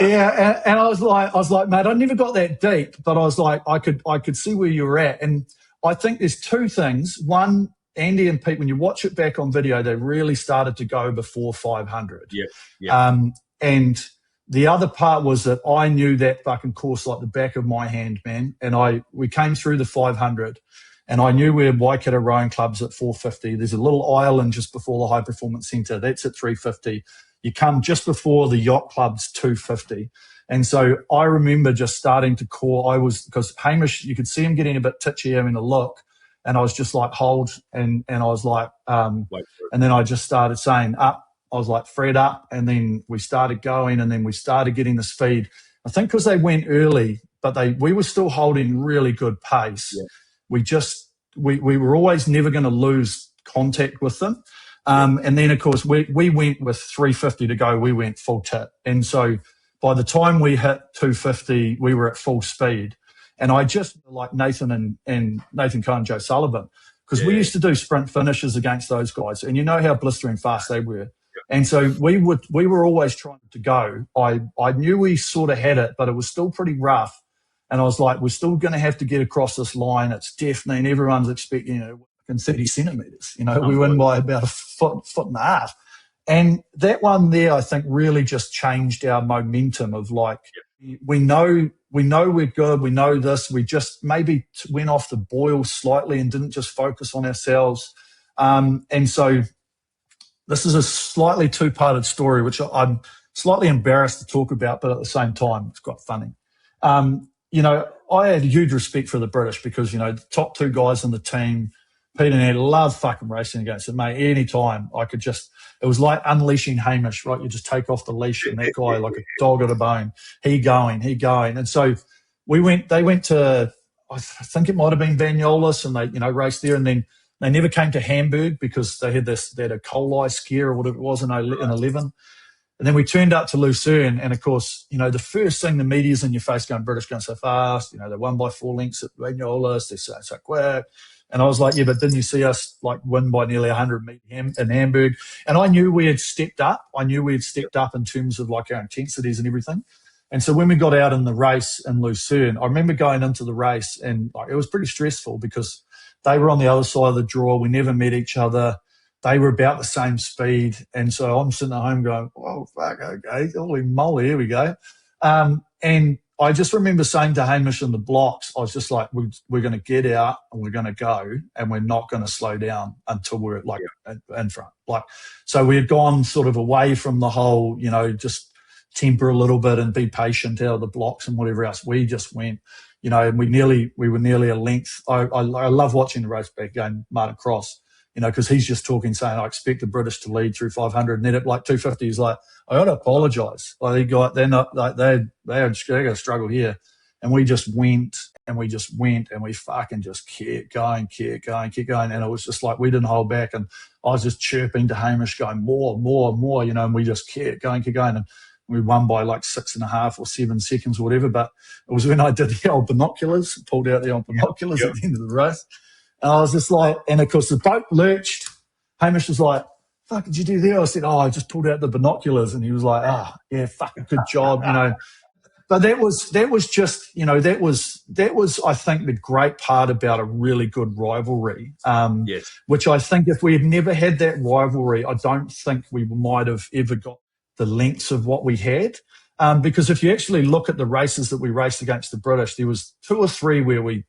I was like, mate, I never got that deep, but I was like, I could see where you were at. And I think there's two things. One, Andy and Pete, when you watch it back on video, they really started to go before 500. Yeah. And the other part was that I knew that fucking course like the back of my hand, man. And we came through the 500, and I knew where Waikato Rowing Club's at 450. There's a little island just before the High Performance Centre. That's at 350. You come just before the Yacht Club's 250. And so I remember just starting to call. Because Hamish, you could see him getting a bit titchy having a look. And I was just like, hold. And I was like, and then I just started saying up. I was like, Fred up. And then we started going, and then we started getting the speed. I think because they went early, but we were still holding really good pace. Yeah. We were always never going to lose contact with them. And then, of course, we went with 350 to go. We went full tit. And so by the time we hit 250, we were at full speed. And I just like Nathan and Nathan Cohen, Joe Sullivan, because we used to do sprint finishes against those guys. And you know how blistering fast they were. And so we were always trying to go. I knew we sort of had it, but it was still pretty rough. And I was like, we're still going to have to get across this line. It's definitely, and everyone's expecting, you know, in 30 centimetres. You know, we win by about a foot and a half. And that one there, I think, really just changed our momentum of like, we know we're good. We know this. We just maybe went off the boil slightly and didn't just focus on ourselves. And so this is a slightly two-parted story, which I'm slightly embarrassed to talk about, but at the same time, it's quite funny. You know, I had huge respect for the British because, you know, the top two guys in the team, Pete and Ed, love fucking racing against it, mate. Any time I could just, it was like unleashing Hamish, right? You just take off the leash and that guy, like a dog at a bone, he going. And so they went to, I think it might have been Banyolas, and they, you know, raced there, and then they never came to Hamburg because they had a coli scare or whatever it was in 11. And then we turned up to Lucerne, and of course, you know, the first thing the media's in your face going, British going so fast, you know, they won by 4 lengths at Banyolas, they're so quick. And I was like, yeah, but didn't you see us like win by nearly 100 meters in Hamburg? And I knew we had stepped up. In terms of like our intensities and everything. And so when we got out in the race in Lucerne, I remember going into the race, and like, it was pretty stressful because they were on the other side of the draw. We never met each other. They were about the same speed. And so I'm sitting at home going, oh, fuck, okay, holy moly, here we go. And I just remember saying to Hamish in the blocks, I was just like, we're going to get out and we're going to go and we're not going to slow down until we're like in front. Like, so we had gone sort of away from the whole, just temper a little bit and be patient out of the blocks and whatever else. We just went, and we were nearly a length. I love watching the race back going Martin Cross, because he's just talking, saying, I expect the British to lead through 500. And then at like 250, he's like, I got to apologise. Like, they're not like they're going to struggle here. And we just went and we fucking just kept going. And it was just like, we didn't hold back. And I was just chirping to Hamish, going more, and we just kept going. And we won by like 6.5 or 7 seconds or whatever. But it was when I did the old binoculars, pulled out the old binoculars at the end of the race. And I was just like, and of course the boat lurched. Hamish was like, fuck, did you do there? I said, I just pulled out the binoculars. And he was like, yeah, fucking good job, But that was just, that was, I think, the great part about a really good rivalry. Which I think if we had never had that rivalry, I don't think we might have ever got the lengths of what we had. Because if you actually look at the races that we raced against the British, there was 2 or 3 where we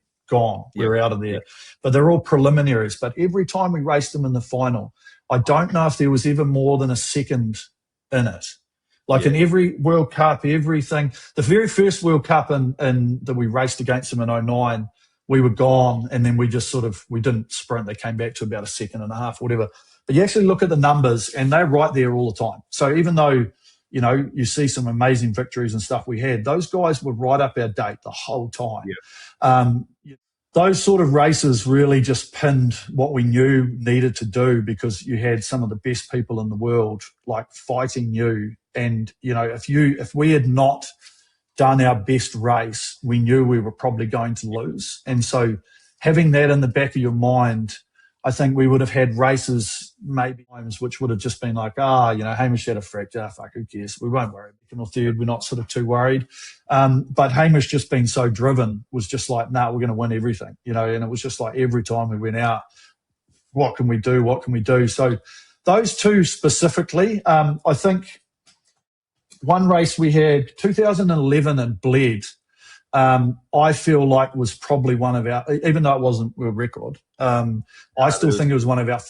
we're out of there. But they're all preliminaries. But every time we raced them in the final, I don't know if there was ever more than a second in it. Like in every World Cup, everything. The very first World Cup in that we raced against them in 2009, we were gone, and then we just we didn't sprint. They came back to about 1.5 seconds or whatever. But you actually look at the numbers, and they're right there all the time. So even though, you see some amazing victories and stuff we had, those guys were right up our date the whole time. Those sort of races really just pinned what we knew needed to do, because you had some of the best people in the world like fighting you. And, if we had not done our best race, we knew we were probably going to lose. And so having that in the back of your mind, I think we would have had races maybe times which would have just been like, Hamish had a fracture, fuck, who cares? We won't worry. Second or third, we're not sort of too worried. But Hamish just being so driven was just like, we're going to win everything, and it was just like every time we went out, what can we do? So those two specifically, I think one race we had, 2011 in Bled, I feel like was probably one of our, even though it wasn't a record, I still think it was one of our,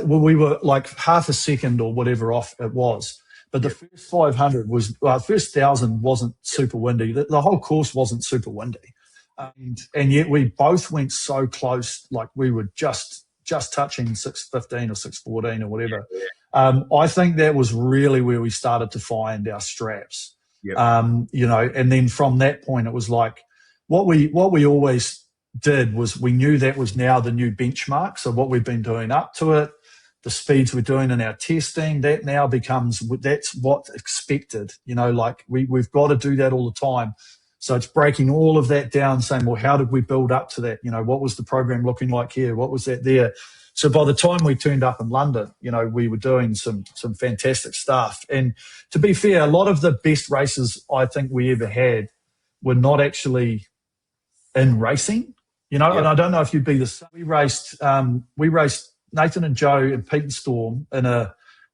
we were like 0.5 second or whatever off it was. But the first 500 was, first 1,000 wasn't super windy. The whole course wasn't super windy. And yet we both went so close, like we were just touching 6:15 or 6:14 or whatever. I think that was really where we started to find our straps. And then from that point, it was like what we always did was we knew that was now the new benchmark. So what we've been doing up to it, the speeds we're doing in our testing, that now that's what's expected. Like we've got to do that all the time. So it's breaking all of that down, saying, well, how did we build up to that? What was the program looking like here? What was that there? So by the time we turned up in London, we were doing some fantastic stuff. And to be fair, a lot of the best races I think we ever had were not actually in racing, and I don't know if you'd be the same. We raced Nathan and Joe and Pete and Storm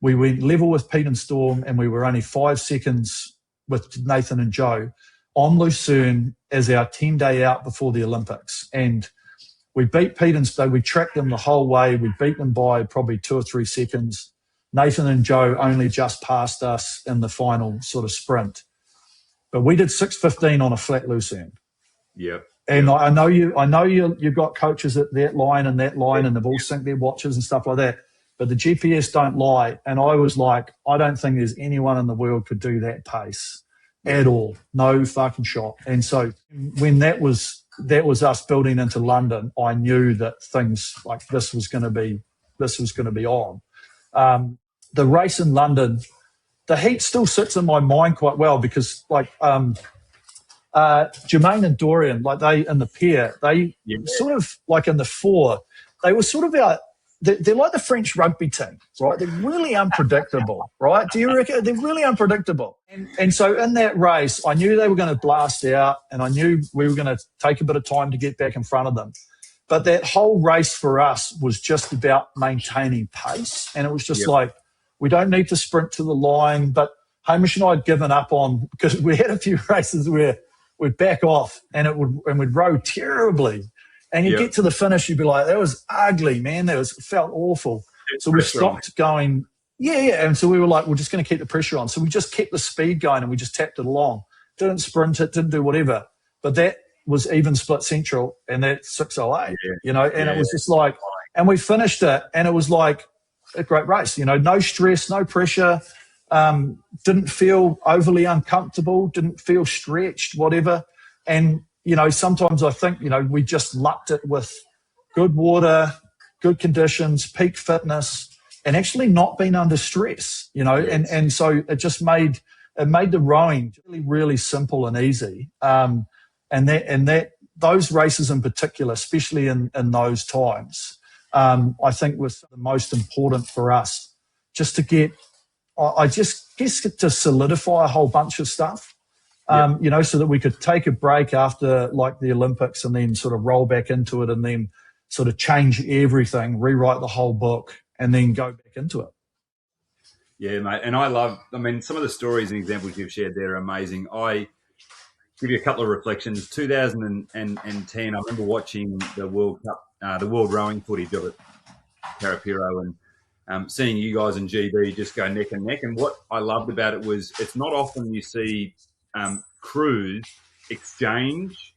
we went level with Pete and Storm, and we were only 5 seconds with Nathan and Joe on Lucerne as our 10-day out before the Olympics. And we beat Pete and Storm. We tracked them the whole way. We beat them by probably 2 or 3 seconds. Nathan and Joe only just passed us in the final sort of sprint. But we did 6:15 on a flat Lucerne. Yep. And I know you've got coaches at that line, and they've all synced their watches and stuff like that. But the GPS don't lie. And I was like, I don't think there's anyone in the world could do that pace at all. No fucking shot. And so when that was us building into London, I knew that things like this was going to be on. The race in London, the heat still sits in my mind quite well, because like Jermaine and Dorian, like they in the pair, they sort of like in the 4, they were sort of they're like the French rugby team, right? They're really unpredictable, right? Do you reckon? They're really unpredictable. And so in that race, I knew they were going to blast out, and I knew we were going to take a bit of time to get back in front of them. But that whole race for us was just about maintaining pace. And it was just like, we don't need to sprint to the line. But Hamish and I had given up on, because we had a few races where we'd back off and we'd row terribly. And you get to the finish, you'd be like, that was ugly, man. It felt awful. So we stopped going. Yeah. And so we were like, we're just going to keep the pressure on. So we just kept the speed going and we just tapped it along. Didn't sprint it, didn't do whatever. But that was even split central and that's 6:08, and it was just like, and we finished it and it was like a great race, no stress, no pressure, didn't feel overly uncomfortable, didn't feel stretched, whatever. And, sometimes I think, we just lucked it with good water, good conditions, peak fitness, and actually not being under stress, and so it just made the rowing really, really simple and easy. And that those races in particular, especially in those times, I think was the most important for us, just to get, I just guess, to solidify a whole bunch of stuff. So that we could take a break after like the Olympics and then sort of roll back into it and then sort of change everything, rewrite the whole book and then go back into it. Yeah, mate. And some of the stories and examples you've shared there are amazing. I give you a couple of reflections. 2010, I remember watching the World Cup, the World Rowing footage of it, Karapiro, and seeing you guys in GB just go neck and neck. And what I loved about it was it's not often you see crews exchange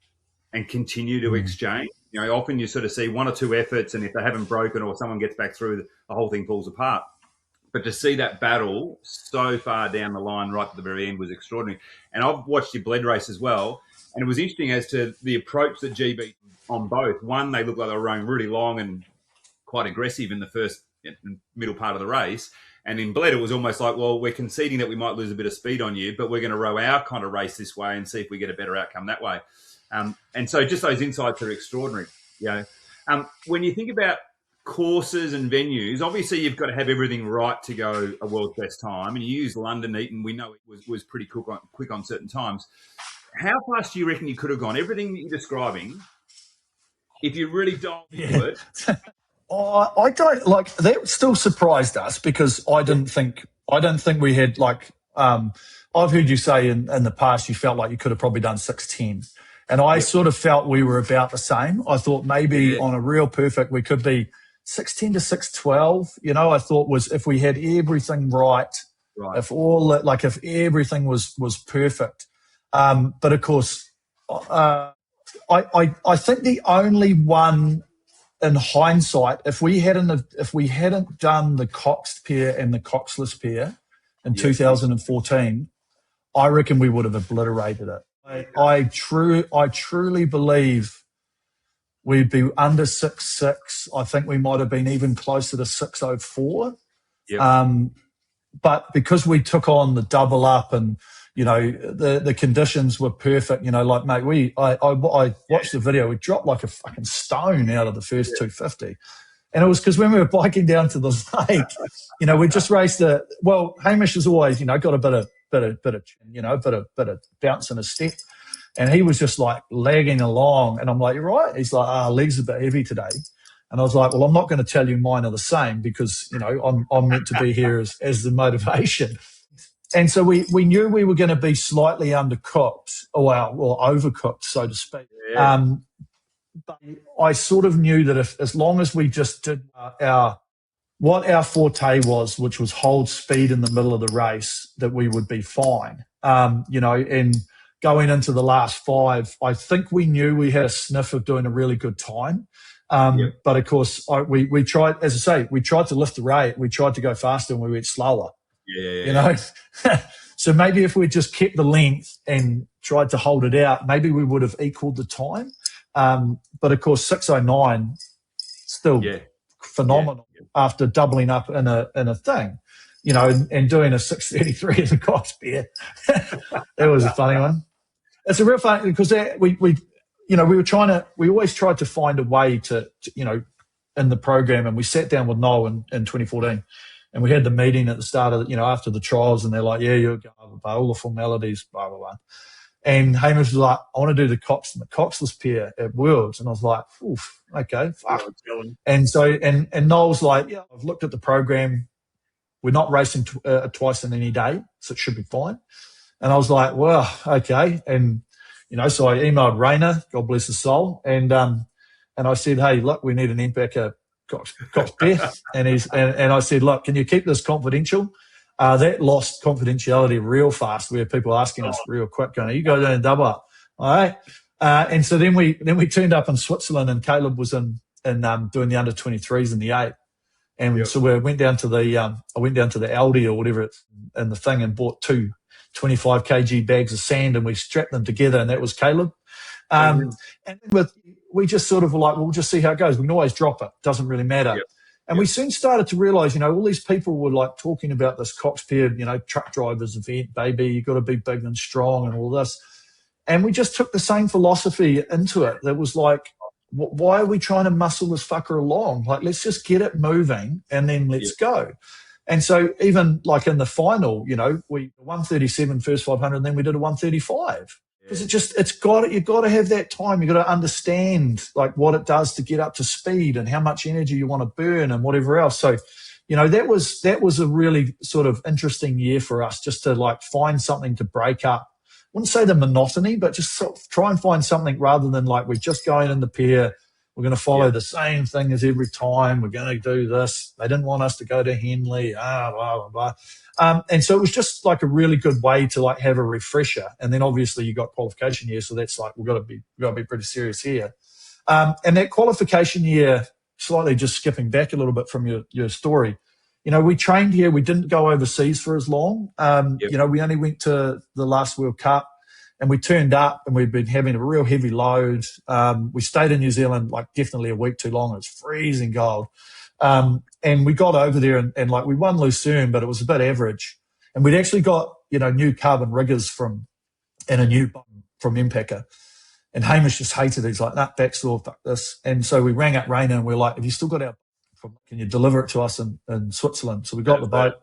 and continue to exchange. Often you sort of see one or two efforts, and if they haven't broken or someone gets back through, the whole thing falls apart. But to see that battle so far down the line, right to the very end, was extraordinary. And I've watched your bled race as well, and it was interesting as to the approach that GB on both. One, they looked like they were rowing really long and quite aggressive in the first middle part of the race. And in bled, it was almost like, well, we're conceding that we might lose a bit of speed on you, but we're going to row our kind of race this way and see if we get a better outcome that way. And so just those insights are extraordinary. When you think about courses and venues, obviously you've got to have everything right to go a world's best time. And you use London Eton, we know it was pretty quick on certain times. How fast do you reckon you could have gone? Everything that you're describing, if you really dialed into it. I don't like that. Still surprised us because I didn't think we had like. I've heard you say in the past you felt like you could have probably done 6:10, and I sort of felt we were about the same. I thought maybe on a real perfect we could be 6:10 to 6:12. I thought was if we had everything right. If everything was perfect. But of course, I think the only one. In hindsight, if we hadn't done the Coxed pair and the Coxless pair in 2014, I reckon we would have obliterated it. I truly believe we'd be under 6.6. I think we might have been even closer to 6.04. But because we took on the double up and the conditions were perfect. Like, mate, I watched the video. We dropped like a fucking stone out of the first 250. And it was because when we were biking down to the lake, we just raced Hamish has always, got a bit of bounce in his step. And he was just like lagging along. And I'm like, you're right. He's like, legs are a bit heavy today. And I was like, well, I'm not going to tell you mine are the same because, I'm meant to be here as the motivation. And so we knew we were going to be slightly undercooked or overcooked, so to speak. But I sort of knew that as long as we just did what our forte was, which was hold speed in the middle of the race, that we would be fine. And going into the last 5, I think we knew we had a sniff of doing a really good time. But of course, we tried, as I say, we tried to lift the rate. We tried to go faster and we went slower. So maybe if we just kept the length and tried to hold it out, maybe we would have equaled the time. But of course, 6:09 still phenomenal after doubling up in a thing, and doing a 6:33 in the Cox beer. That was a funny one. It's a real fun because we always tried to find a way to in the program, and we sat down with Noel in 2014. And we had the meeting at the start of, after the trials, and they're like, you're going all the formalities, blah, blah, blah. And Hamish was like, I want to do the Coxless pair at Worlds. And I was like, oof, okay, fuck. And so, and Noel's like, I've looked at the program. we're not racing twice in any day, so it should be fine. And I was like, well, okay. And, so I emailed Rayner, God bless his soul, and I said, hey, look, we need an Empacker Cox pair. And I said, look, can you keep this confidential? That lost confidentiality real fast. We had people asking us real quick, going, you go down and double up. All right. And so then we turned up in Switzerland, and Caleb was in doing the under 23s in the 8. And so we went down to the I went down to the Aldi or whatever it's in the thing and bought 2 25 kg bags of sand, and we strapped them together, and that was Caleb. And we just sort of were like, well, we'll just see how it goes. We can always drop it. Doesn't really matter. Yep. And we soon started to realise, all these people were like talking about this Cox pair, truck drivers event, baby, you got to be big and strong and all this. And we just took the same philosophy into it. That was like, why are we trying to muscle this fucker along? Like, let's just get it moving and then let's go. And so even like in the final, we 137 first 500, and then we did a 135. Because you've got to have that time. You've got to understand like what it does to get up to speed and how much energy you want to burn and whatever else. So, that was a really sort of interesting year for us, just to like find something to break up. I wouldn't say the monotony, but just sort of try and find something rather than like we're just going in the pair. We're going to follow the same thing as every time. We're going to do this. They didn't want us to go to Henley, blah, blah, blah. And so it was just like a really good way to like have a refresher. And then obviously you got qualification year. So that's like, we've got to be pretty serious here. And that qualification year, slightly just skipping back a little bit from your story, we trained here. We didn't go overseas for as long. We only went to the last World Cup. And we turned up, and we'd been having a real heavy load. We stayed in New Zealand like definitely a week too long. It was freezing cold. And we got over there and like we won Lucerne, but it was a bit average. And we'd actually got, new carbon riggers and a new button from Empacker. And Hamish just hated it. He's like, nah, backstore, fuck this. And so we rang up Rayner and we're like, have you still got can you deliver it to us in Switzerland? So we got the boat.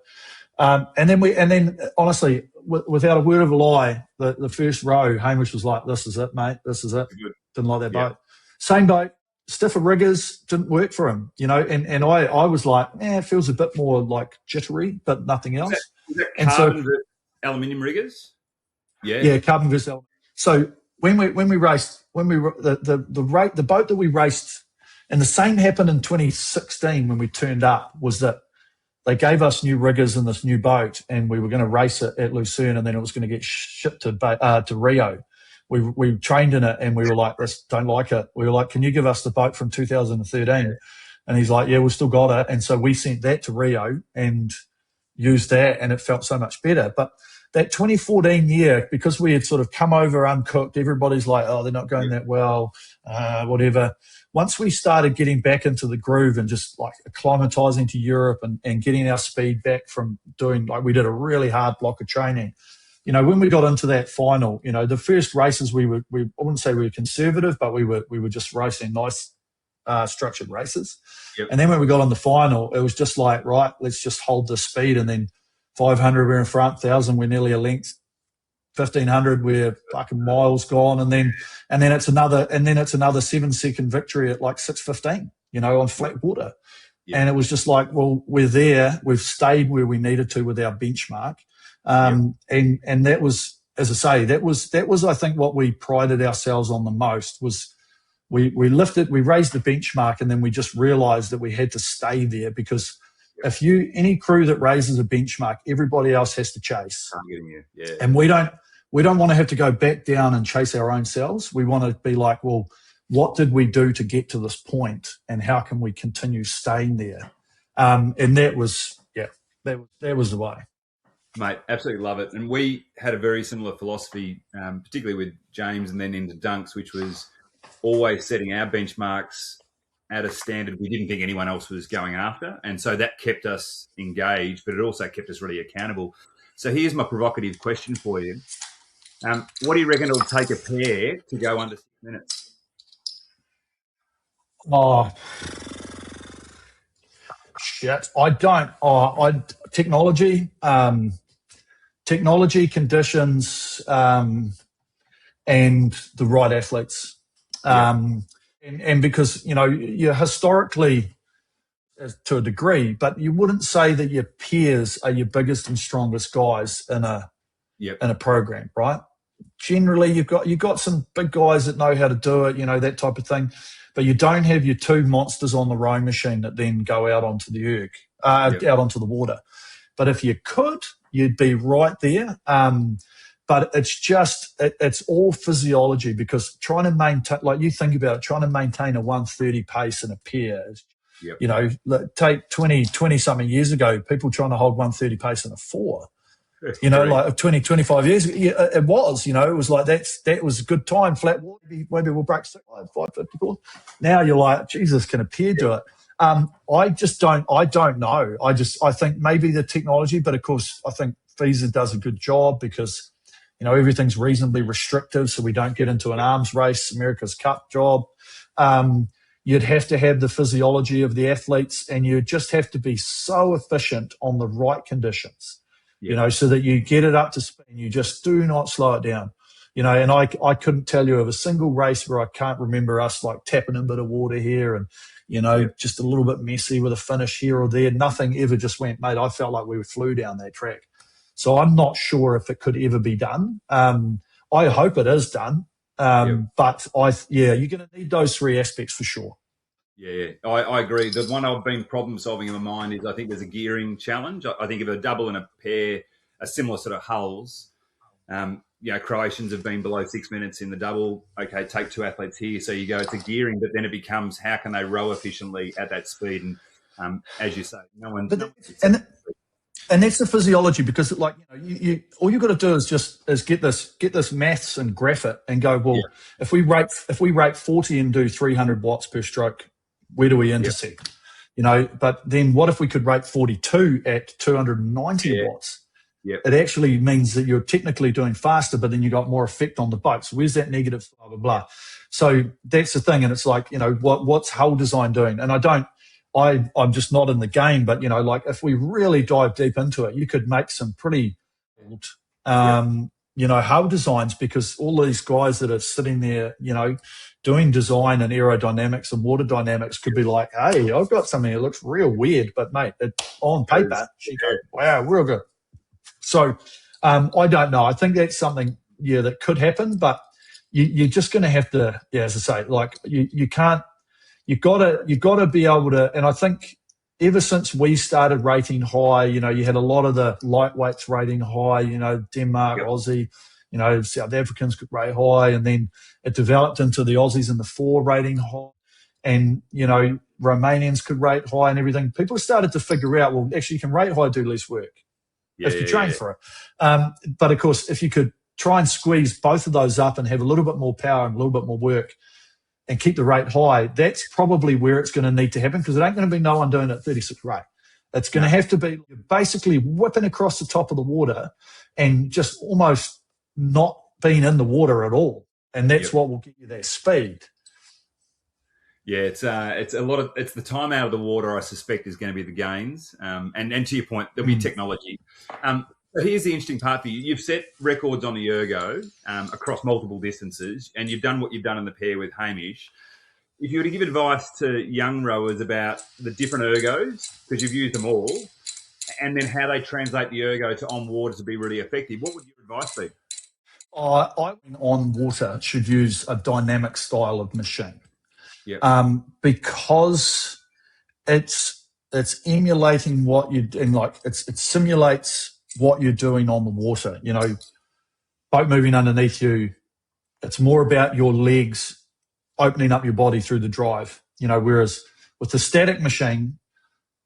And then honestly, without a word of a lie, the first row, Hamish was like, this is it, mate. This is it. Didn't like that boat. Same boat, stiffer riggers, didn't work for him, and I was like, it feels a bit more like jittery, but nothing else. Is that carbon aluminium riggers? Yeah, carbon versus aluminium. So when we raced, the boat that we raced, and the same happened in 2016 when we turned up, was that they gave us new riggers in this new boat, and we were going to race it at Lucerne, and then it was going to get shipped to Rio. We trained in it, and we were like, don't like it. We were like, can you give us the boat from 2013? And he's like, yeah, we've still got it. And so we sent that to Rio and used that, and it felt so much better. But that 2014 year, because we had sort of come over uncooked, everybody's like, oh, they're not going that well, whatever. Once we started getting back into the groove and just like acclimatizing to Europe and getting our speed back from doing, like we did a really hard block of training, when we got into that final, the first races I wouldn't say we were conservative, but we were just racing nice structured races. Yep. And then when we got on the final, it was just like, right, let's just hold the speed. And then 500 we're in front, 1,000 we're nearly a length, 1,500 we're fucking miles gone, and then it's another 7-second victory at like 6:15, on flat water. Yeah. And it was just like, well, we're there, we've stayed where we needed to with our benchmark. And that was, as I say, that was I think what we prided ourselves on the most was we raised the benchmark, and then we just realized that we had to stay there, because if any crew that raises a benchmark, everybody else has to chase. I'm getting you. Yeah. And we don't want to have to go back down and chase our own selves. We want to be like, well, what did we do to get to this point, and how can we continue staying there? And that was the way. Mate, absolutely love it. And we had a very similar philosophy, particularly with James and then into Dunks, which was always setting our benchmarks at a standard we didn't think anyone else was going after. And so that kept us engaged, but it also kept us really accountable. So here's my provocative question for you. What do you reckon it'll take a pair to go under 6 minutes? Oh, shit. I don't. Technology, conditions, and the right athletes. And because, you're historically, to a degree, but you wouldn't say that your peers are your biggest and strongest guys in a program, right? Generally, you've got some big guys that know how to do it, that type of thing, but you don't have your two monsters on the rowing machine that then go out onto the out onto the water. But if you could, you'd be right there. But it's all physiology, because trying to maintain, like you think about it, trying to maintain a 130 pace in a pair, take 20 something years ago, people trying to hold 130 pace in a four. Like 20, 25 years, it was, it was like that was a good time, flat water, maybe we'll break 554. Now you're like, Jesus, can a peer do it? I don't know. I think maybe the technology, but of course, I think FISA does a good job because, everything's reasonably restrictive, so we don't get into an arms race, America's Cup job. You'd have to have the physiology of the athletes, and you just have to be so efficient on the right conditions. So that you get it up to speed and you just do not slow it down. And I couldn't tell you of a single race where I can't remember us like tapping in a bit of water here and, just a little bit messy with a finish here or there. Nothing ever just went, mate, I felt like we flew down that track. So I'm not sure if it could ever be done. I hope it is done. But you're going to need those three aspects for sure. Yeah, I agree. The one I've been problem solving in my mind is I think there's a gearing challenge. I think if a double and a pair are similar sort of hulls, Croatians have been below 6 minutes in the double. Okay, take two athletes here. So you go to gearing, but then it becomes how can they row efficiently at that speed? And as you say, and that's the physiology, because you all you've got to do is get this maths and graph it and go, well, if we rate 40 and do 300 watts per stroke, where do we intersect? But then what if we could rate 42 at 290 watts? It actually means that you're technically doing faster, but then you got more effect on the boat. So where's that negative blah, blah, blah? So that's the thing. And it's like, what's hull design doing? And I'm just not in the game, but, if we really dive deep into it, you could make some pretty, hull designs, because all these guys that are sitting there, doing design and aerodynamics and water dynamics could be like, hey, I've got something that looks real weird, but mate, on paper, you go, wow, real good. So I don't know. I think that's something, that could happen, but you're just going to have to, as I say, like you can't. You've got to be able to, and I think ever since we started rating high, you had a lot of the lightweights rating high, Denmark, Aussie, South Africans could rate high, and then it developed into the Aussies and the four rating high, and, Romanians could rate high and everything. People started to figure out, well, actually you can rate high, do less work if you train for it. But of course, if you could try and squeeze both of those up and have a little bit more power and a little bit more work, and keep the rate high, that's probably where it's going to need to happen, because it ain't going to be no one doing it at 36 rate. It's going to have to be basically whipping across the top of the water and just almost not being in the water at all. And that's what will get you that speed. Yeah, it's a lot of, it's the time out of the water, I suspect, is going to be the gains. And to your point, there'll be technology. So here's the interesting part for you. You've set records on the ergo across multiple distances, and you've done what you've done in the pair with Hamish. If you were to give advice to young rowers about the different ergos, because you've used them all, and then how they translate the ergo to on water to be really effective, what would your advice be? I on water should use a dynamic style of machine, because it's emulating what you do, and like it simulates what you're doing on the water. Boat moving underneath you, it's more about your legs opening up your body through the drive. Whereas with the static machine,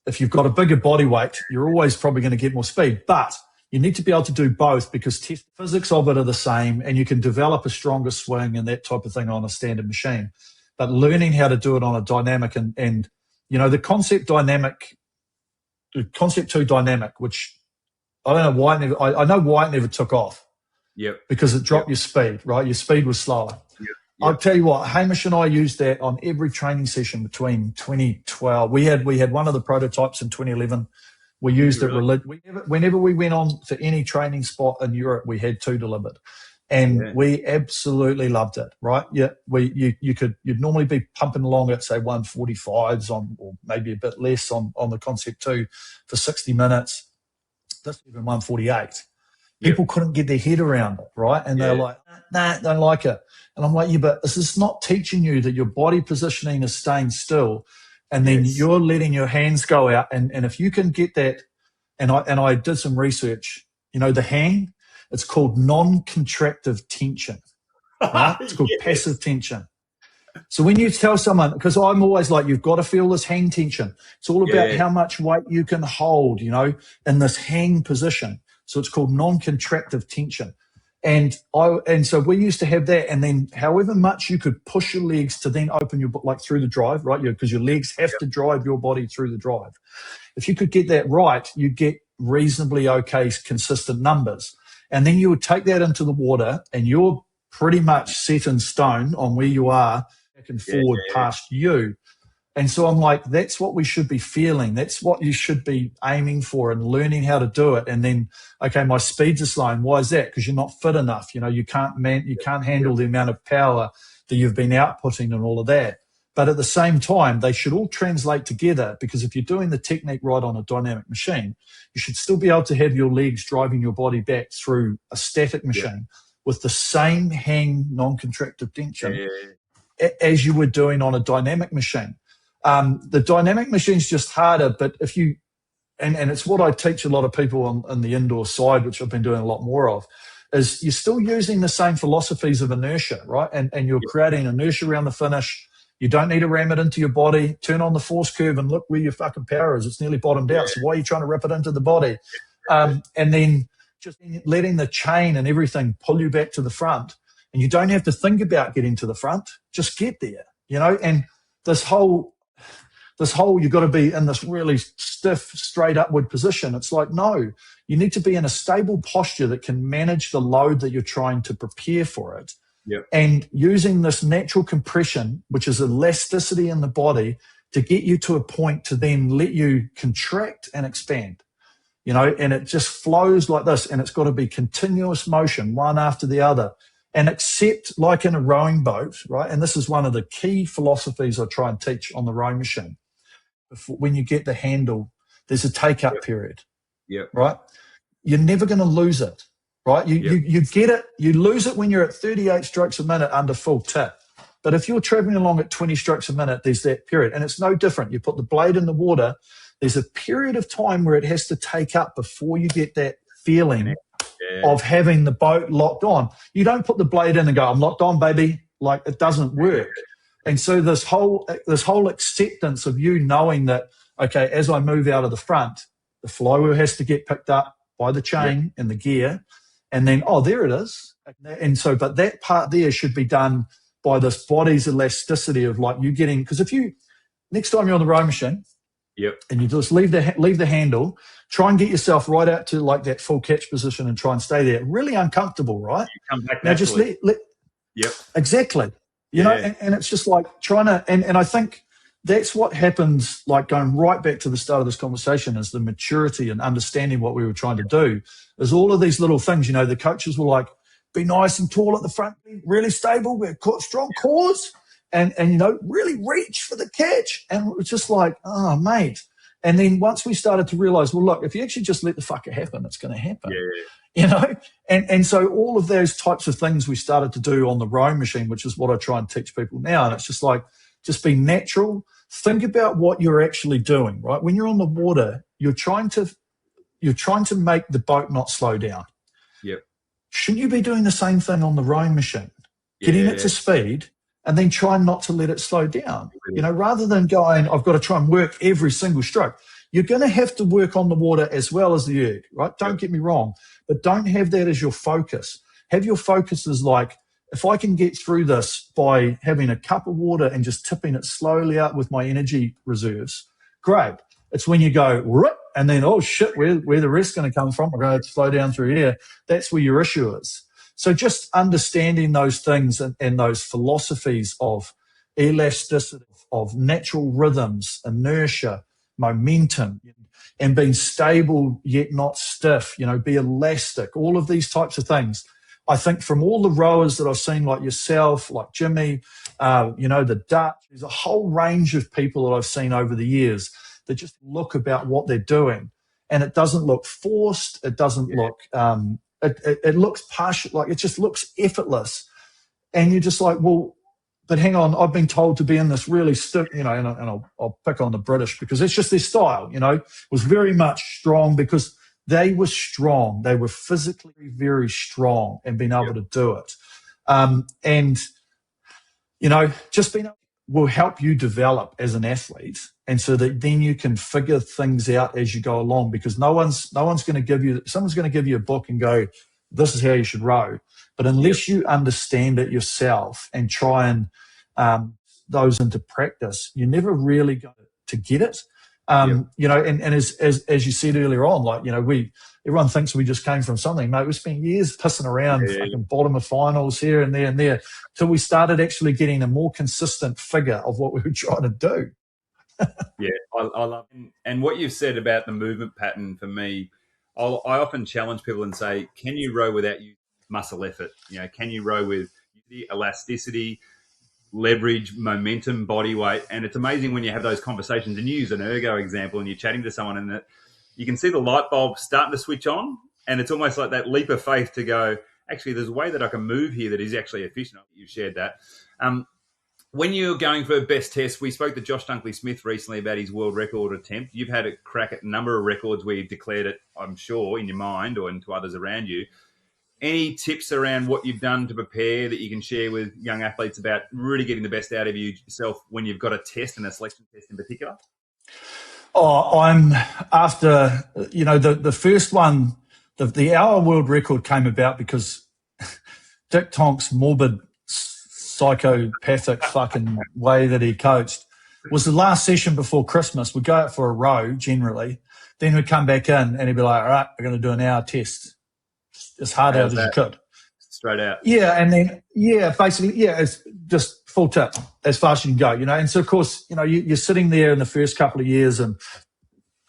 if you've got a bigger body weight, you're always probably going to get more speed. But you need to be able to do both, because physics of it are the same, and you can develop a stronger swing and that type of thing on a standard machine. But learning how to do it on a dynamic and the concept 2 dynamic, which I don't know why I know why it never took off. Because it dropped your speed, right? Your speed was slower. I'll tell you what, Hamish and I used that on every training session between 2012. We had one of the prototypes in 2011. We used it whenever we went on to any training spot in Europe. We had 2 delivered. And we absolutely loved it, right? Yeah, you'd normally be pumping along at say 145s on, or maybe a bit less on the Concept 2 for 60 minutes. This even 148. People couldn't get their head around it, right? And they're like, nah, don't like it. And I'm like, yeah, but this is not teaching you that your body positioning is staying still, and then you're letting your hands go out. And if you can get that, and I did some research, the hang, it's called non-contractive tension, right? It's called passive tension. So when you tell someone, because I'm always like, you've got to feel this hang tension. It's all about how much weight you can hold, in this hang position. So it's called non-contractive tension. And so we used to have that, and then however much you could push your legs to then open your, like through the drive, right? Because your legs have to drive your body through the drive. If you could get that right, you get reasonably okay, consistent numbers. And then you would take that into the water, and you're pretty much set in stone on where you are, back and forward past you. And so I'm like, that's what we should be feeling. That's what you should be aiming for and learning how to do it. And then, okay, my speeds are slowing. Why is that? Because you're not fit enough. You can't handle the amount of power that you've been outputting and all of that. But at the same time, they should all translate together, because if you're doing the technique right on a dynamic machine, you should still be able to have your legs driving your body back through a static machine with the same hang non-contractive tension as you were doing on a dynamic machine. The dynamic machine's just harder, but if you, and it's what I teach a lot of people on the indoor side, which I've been doing a lot more of, is you're still using the same philosophies of inertia, right? And you're creating inertia around the finish. You don't need to ram it into your body. Turn on the force curve and look where your fucking power is. It's nearly bottomed out. So why are you trying to rip it into the body? And then just letting the chain and everything pull you back to the front. And you don't have to think about getting to the front. Just get there, and this whole you've got to be in this really stiff, straight upward position. It's like, no, you need to be in a stable posture that can manage the load that you're trying to prepare for it. And using this natural compression, which is elasticity in the body, to get you to a point to then let you contract and expand, and it just flows like this. And it's got to be continuous motion, one after the other. And accept, like in a rowing boat, right? And this is one of the key philosophies I try and teach on the rowing machine. When you get the handle, there's a take-up period, right? You're never going to lose it, right? You get it, you lose it when you're at 38 strokes a minute under full tip. But if you're traveling along at 20 strokes a minute, there's that period. And it's no different. You put the blade in the water, there's a period of time where it has to take up before you get that feeling of having the boat locked on. You don't put the blade in and go, I'm locked on, baby. Like, it doesn't work. And so this whole acceptance of you knowing that, okay, as I move out of the front, the flywheel has to get picked up by the chain and the gear, and then, oh, there it is. And so, but that part there should be done by this body's elasticity of like you getting, because if you, next time you're on the rowing machine, and you just leave the handle, try and get yourself right out to like that full catch position and try and stay there. Really uncomfortable, right? You come back now, just exactly. And it's just like trying to, and I think that's what happens, like going right back to the start of this conversation, is the maturity and understanding what we were trying to do. Is all of these little things, the coaches were like, be nice and tall at the front, be really stable, we're strong cores, and really reach for the catch. And it was just like, oh, mate. And then once we started to realize, well, look, if you actually just let the fucker happen, it's going to happen. And so all of those types of things we started to do on the rowing machine, which is what I try and teach people now. And it's just like, just be natural. Think about what you're actually doing, right? When you're on the water, you're trying to make the boat not slow down. Shouldn't you be doing the same thing on the rowing machine? Getting it to speed and then try not to let it slow down. Rather than going, I've got to try and work every single stroke. You're going to have to work on the water as well as the erg, right? Don't get me wrong, but don't have that as your focus. Have your focus as like, if I can get through this by having a cup of water and just tipping it slowly out with my energy reserves, great. It's when you go, and then, oh shit, where the rest going to come from? We're going to slow down through here. That's where your issue is. So just understanding those things and those philosophies of elasticity, of natural rhythms, inertia, momentum, and being stable yet not stiff, be elastic, all of these types of things. I think from all the rowers that I've seen, like yourself, like Jimmy, the Dutch, there's a whole range of people that I've seen over the years that just look about what they're doing. And it doesn't look forced. It doesn't look, it looks partial, like it just looks effortless. And you're just like, well, but hang on, I've been told to be in this really and I'll pick on the British because it's just their style, it was very much strong because they were strong. They were physically very strong and being able to do it. Just being able will help you develop as an athlete. And so that then you can figure things out as you go along, because someone's going to give you a book and go, this is how you should row. But unless you understand it yourself and try and those into practice, you're never really going to get it. And as you said earlier on, everyone thinks we just came from something, mate. We spent years pissing around, fucking bottom of finals here and there, till we started actually getting a more consistent figure of what we were trying to do. I love it. And what you've said about the movement pattern for me, I often challenge people and say, can you row without muscle effort? Can you row with the elasticity, leverage, momentum, body weight? And it's amazing when you have those conversations and you use an ergo example and you're chatting to someone and that you can see the light bulb starting to switch on, and it's almost like that leap of faith to go, actually, there's a way that I can move here that is actually efficient. You've shared that. When you're going for best test, we spoke to Josh Dunkley-Smith recently about his world record attempt. You've had a crack at a number of records where you've declared it, I'm sure, in your mind or into others around you. Any tips around what you've done to prepare that you can share with young athletes about really getting the best out of yourself when you've got a test and a selection test in particular? I'm after, the first one, the hour world record came about because Dick Tonks' morbid, psychopathic fucking way that he coached was the last session before Christmas. We'd go out for a row generally, then we'd come back in and he'd be like, all right, we're going to do an hour test. As hard out as you could. Straight out. Yeah, and then, basically, it's just full tip as fast as you can go, And so, of course, you're sitting there in the first couple of years and,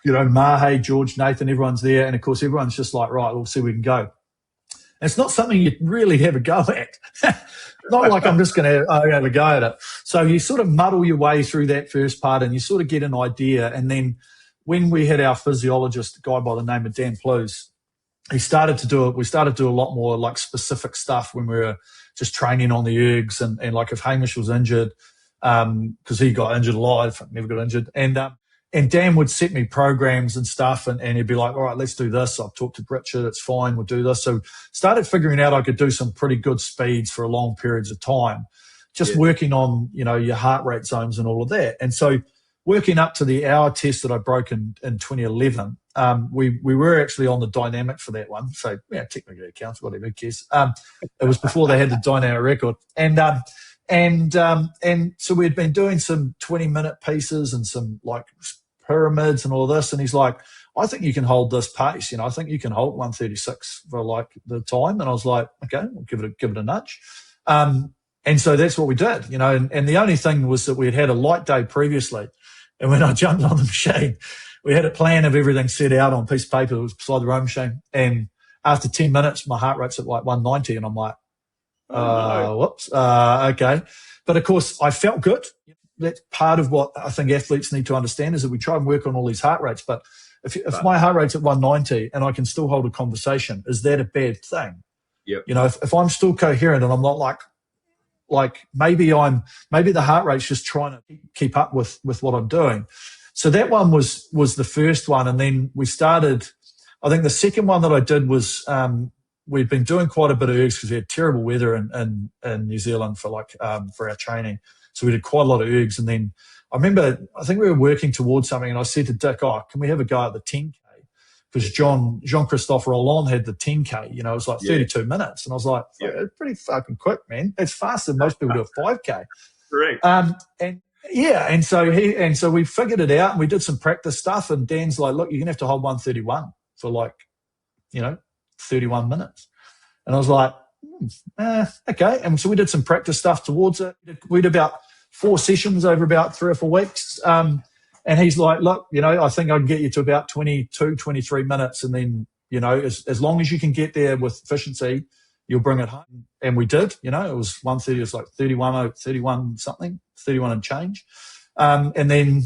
Mahe, George, Nathan, everyone's there. And, of course, everyone's just like, right, we'll see where we can go. And it's not something you really have a go at. Not like I'm just going to have a go at it. So you sort of muddle your way through that first part and you sort of get an idea. And then when we had our physiologist, a guy by the name of Dan Plews, we started to do a lot more like specific stuff when we were just training on the ergs and like if Hamish was injured, because he got injured a lot, never got injured. And Dan would set me programs and stuff and he'd be like, all right, let's do this. I've talked to Richard. It's fine. We'll do this. So started figuring out I could do some pretty good speeds for long periods of time, just working on, your heart rate zones and all of that. And so working up to the hour test that I broke in 2011, we were actually on the dynamic for that one. So, technically it counts, whatever, who cares. It was before they had the dynamic record. And so we'd been doing some 20-minute pieces and some like pyramids and all this. And he's like, I think you can hold this pace. I think you can hold 136 for like the time. And I was like, okay, we'll give it a nudge. And so that's what we did, and the only thing was that we had a light day previously. And when I jumped on the machine, we had a plan of everything set out on a piece of paper that was beside the rowing machine. And after 10 minutes, my heart rate's at like 190. And I'm like, whoops, okay. But of course, I felt good. That's part of what I think athletes need to understand is that we try and work on all these heart rates. But if my heart rate's at 190 and I can still hold a conversation, is that a bad thing? Yep. If I'm still coherent and I'm not like maybe the heart rate's just trying to keep up with what I'm doing. So that one was the first one. And then we started, I think the second one that I did was, we'd been doing quite a bit of ergs because we had terrible weather in New Zealand for our training. So we did quite a lot of ergs. And then I think we were working towards something and I said to Dick, can we have a go at the 10K? Because Jean-Christophe Roland had the 10K, it was like 32 minutes. And I was like, it's pretty fucking quick, man. It's faster than most people do a 5K. Correct. And so we figured it out and we did some practice stuff. And Dan's like, look, you're going to have to hold 131 for 31 minutes. And I was like, okay. And so we did some practice stuff towards it. We did about 4 sessions over about 3 or 4 weeks. And he's like, look, I think I can get you to about 22, 23 minutes. And then, as long as you can get there with efficiency, you'll bring it home. And we did, it was 130, it was like 31 something, 31 and change. And then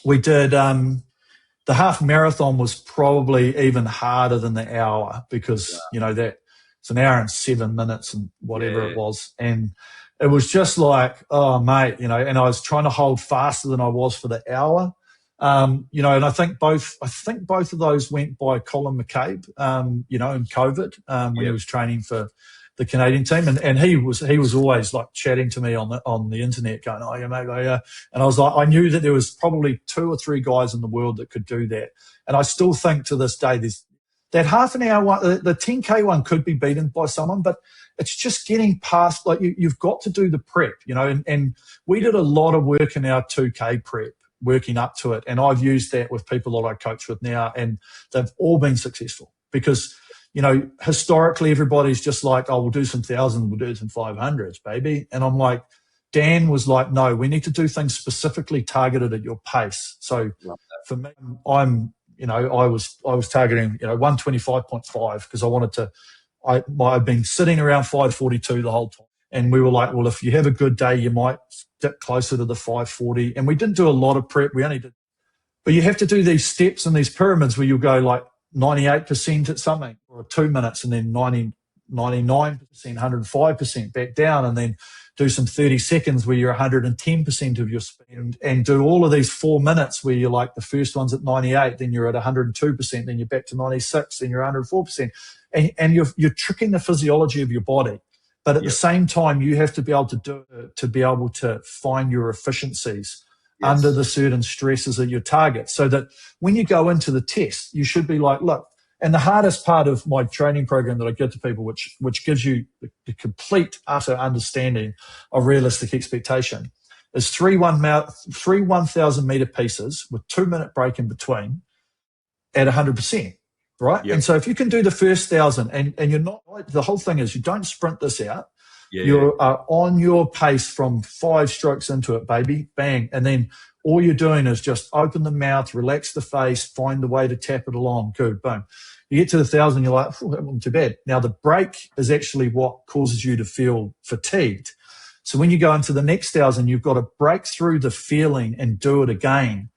we did, the half marathon was probably even harder than the hour because, that it's an hour and 7 minutes and whatever it was. And it was just like, oh, mate, and I was trying to hold faster than I was for the hour. And I think both of those went by Colin McCabe, in COVID, when he was training for the Canadian team. And he was always like chatting to me on the internet going, oh, yeah, mate, yeah. And I was like, I knew that there was probably 2 or 3 guys in the world that could do that. And I still think to this day, there's that half an hour one, the 10K one could be beaten by someone, but it's just getting past, like you've got to do the prep, and we did a lot of work in our 2K prep, working up to it. And I've used that with people that I coach with now, and they've all been successful because, historically everybody's just like, oh, we'll do some 1,000s, we'll do some 500s, baby. And I'm like, Dan was like, no, we need to do things specifically targeted at your pace. So for me, I was targeting, 125.5 because I wanted to, I've been sitting around 542 the whole time. And we were like, well, if you have a good day, you might dip closer to the 540. And we didn't do a lot of prep. We only did, but you have to do these steps and these pyramids where you'll go like 98% at something or 2 minutes and then 99%, 105% back down, and then do some 30 seconds where you're 110% of your speed, and do all of these 4 minutes where you're like the first one's at 98, then you're at 102%, then you're back to 96, then you're 104%. And you're tricking the physiology of your body. But at the same time, you have to be able to do it to be able to find your efficiencies under the certain stresses of your target, so that when you go into the test, you should be like, look, and the hardest part of my training program that I give to people, which gives you the complete, utter understanding of realistic expectation, is three 1,000 meter pieces with 2 minute break in between at 100%. Right. Yep. And so if you can do the first 1,000 and you're not, the whole thing is you don't sprint this out. You're on your pace from 5 strokes into it, baby, bang. And then all you're doing is just open the mouth, relax the face, find the way to tap it along. Good, boom. You get to the 1,000, you're like, that wasn't too bad. Now the break is actually what causes you to feel fatigued. So when you go into the next 1,000, you've got to break through the feeling and do it again.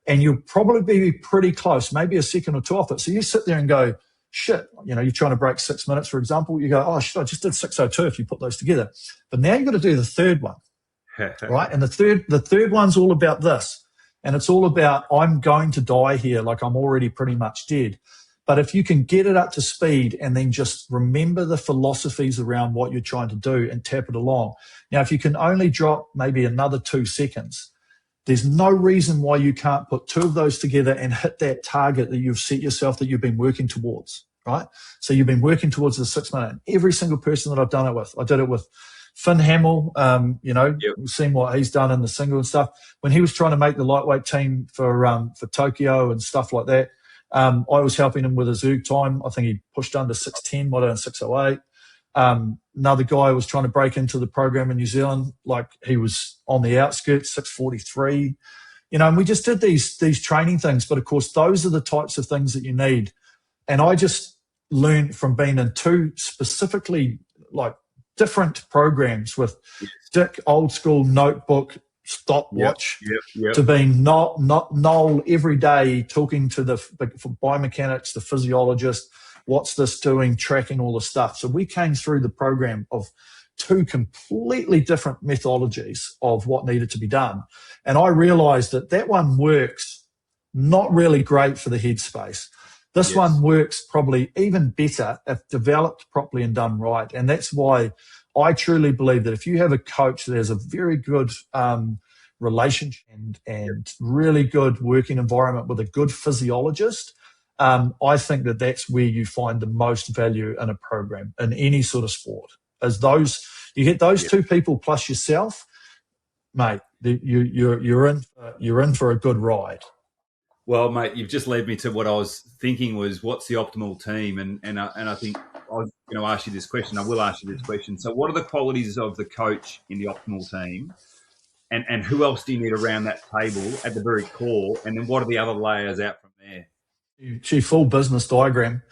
And you'll probably be pretty close, maybe a second or 2 off it. So you sit there and go, shit, you're trying to break 6 minutes, for example. You go, oh, shit, I just did 6:02 if you put those together. But now you've got to do the third one, right? And the third one's all about this. And it's all about, I'm going to die here, like I'm already pretty much dead. But if you can get it up to speed and then just remember the philosophies around what you're trying to do and tap it along. Now, if you can only drop maybe another 2 seconds, there's no reason why you can't put 2 of those together and hit that target that you've set yourself, that you've been working towards, right? So you've been working towards the 6 minute. And every single person that I've done it with, I did it with Finn Hamill, We've seen what he's done in the single and stuff. When he was trying to make the lightweight team for Tokyo and stuff like that, I was helping him with his erg time. I think he pushed under 6:10, might have done 6:08. Another guy was trying to break into the program in New Zealand, like he was on the outskirts, 6:43. And we just did these training things. But of course, those are the types of things that you need. And I just learned from being in 2 specifically like different programs with Dick, old school notebook, stopwatch, to being not Noel every day talking to the biomechanics, the physiologist, what's this doing, tracking all the stuff. So we came through the program of 2 completely different methodologies of what needed to be done. And I realized that one works not really great for the headspace. This one works probably even better if developed properly and done right. And that's why I truly believe that if you have a coach that has a very good relationship and really good working environment with a good physiologist, I think that that's where you find the most value in a program in any sort of sport. As you get those 2 people plus yourself, mate, you're in for a good ride. Well, mate, you've just led me to what I was thinking was, what's the optimal team? And I think I was going to ask you this question. I will ask you this question. So what are the qualities of the coach in the optimal team? And who else do you need around that table at the very core? And then what are the other layers out from there? Gee, full business diagram.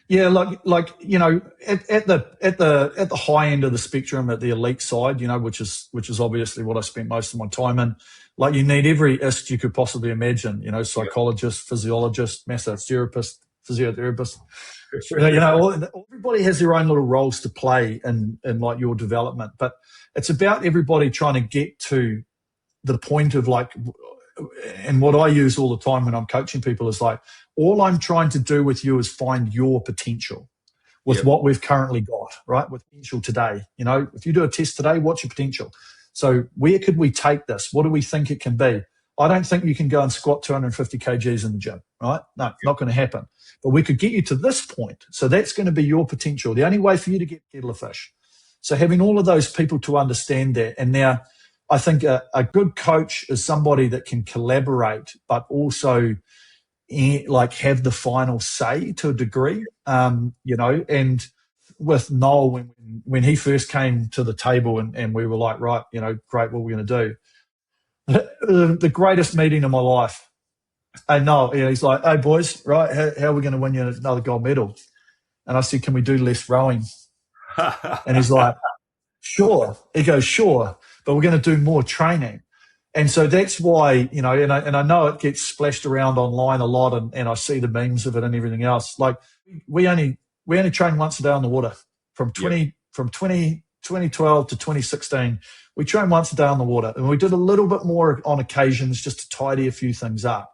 Yeah, like you know, at the high end of the spectrum, at the elite side, you know, which is obviously what I spent most of my time in. Like, you need every ist you could possibly imagine. You know, psychologist, physiologist, massotherapist, physiotherapist. Everybody has their own little roles to play in like your development, but it's about everybody trying to get to the point of like, and what I use all the time when I'm coaching people is like, all I'm trying to do with you is find your potential with what we've currently got, right? With potential today. You know, if you do a test today, what's your potential? So where could we take this? What do we think it can be? I don't think you can go and squat 250 kgs in the gym, right? No, not going to happen. But we could get you to this point. So that's going to be your potential. The only way for you to get kettle of fish. So having all of those people to understand that. And now I think a good coach is somebody that can collaborate, but also like have the final say to a degree, you know. And with Noel, when he first came to the table and we were like, right, you know, great, what are we going to do? The greatest meeting of my life. Hey, Noel, he's like, hey, boys, right, how are we going to win you another gold medal? And I said, can we do less rowing? And he's like, sure. He goes, sure, but we're going to do more training. And so that's why, you know, and I know it gets splashed around online a lot, and I see the memes of it and everything else. Like, we only train once a day on the water from 2012 to 2016. We trained once a day on the water, and we did a little bit more on occasions just to tidy a few things up.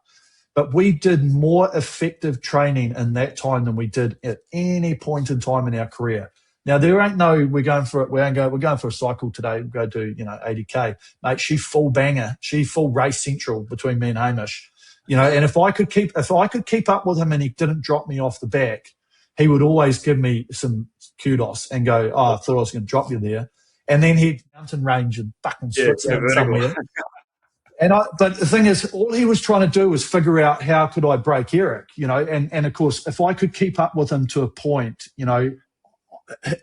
But we did more effective training in that time than we did at any point in time in our career. Now, there ain't no, we're going for a cycle today. We'll go do, you know, 80K. Mate, she full banger. She full race central between me and Hamish. You know, and if I could keep up with him and he didn't drop me off the back, he would always give me some kudos and go, oh, I thought I was going to drop you there. And then he'd mountain range and fucking Switzerland somewhere. But the thing is, all he was trying to do was figure out how could I break Eric, you know, and of course, if I could keep up with him to a point, you know,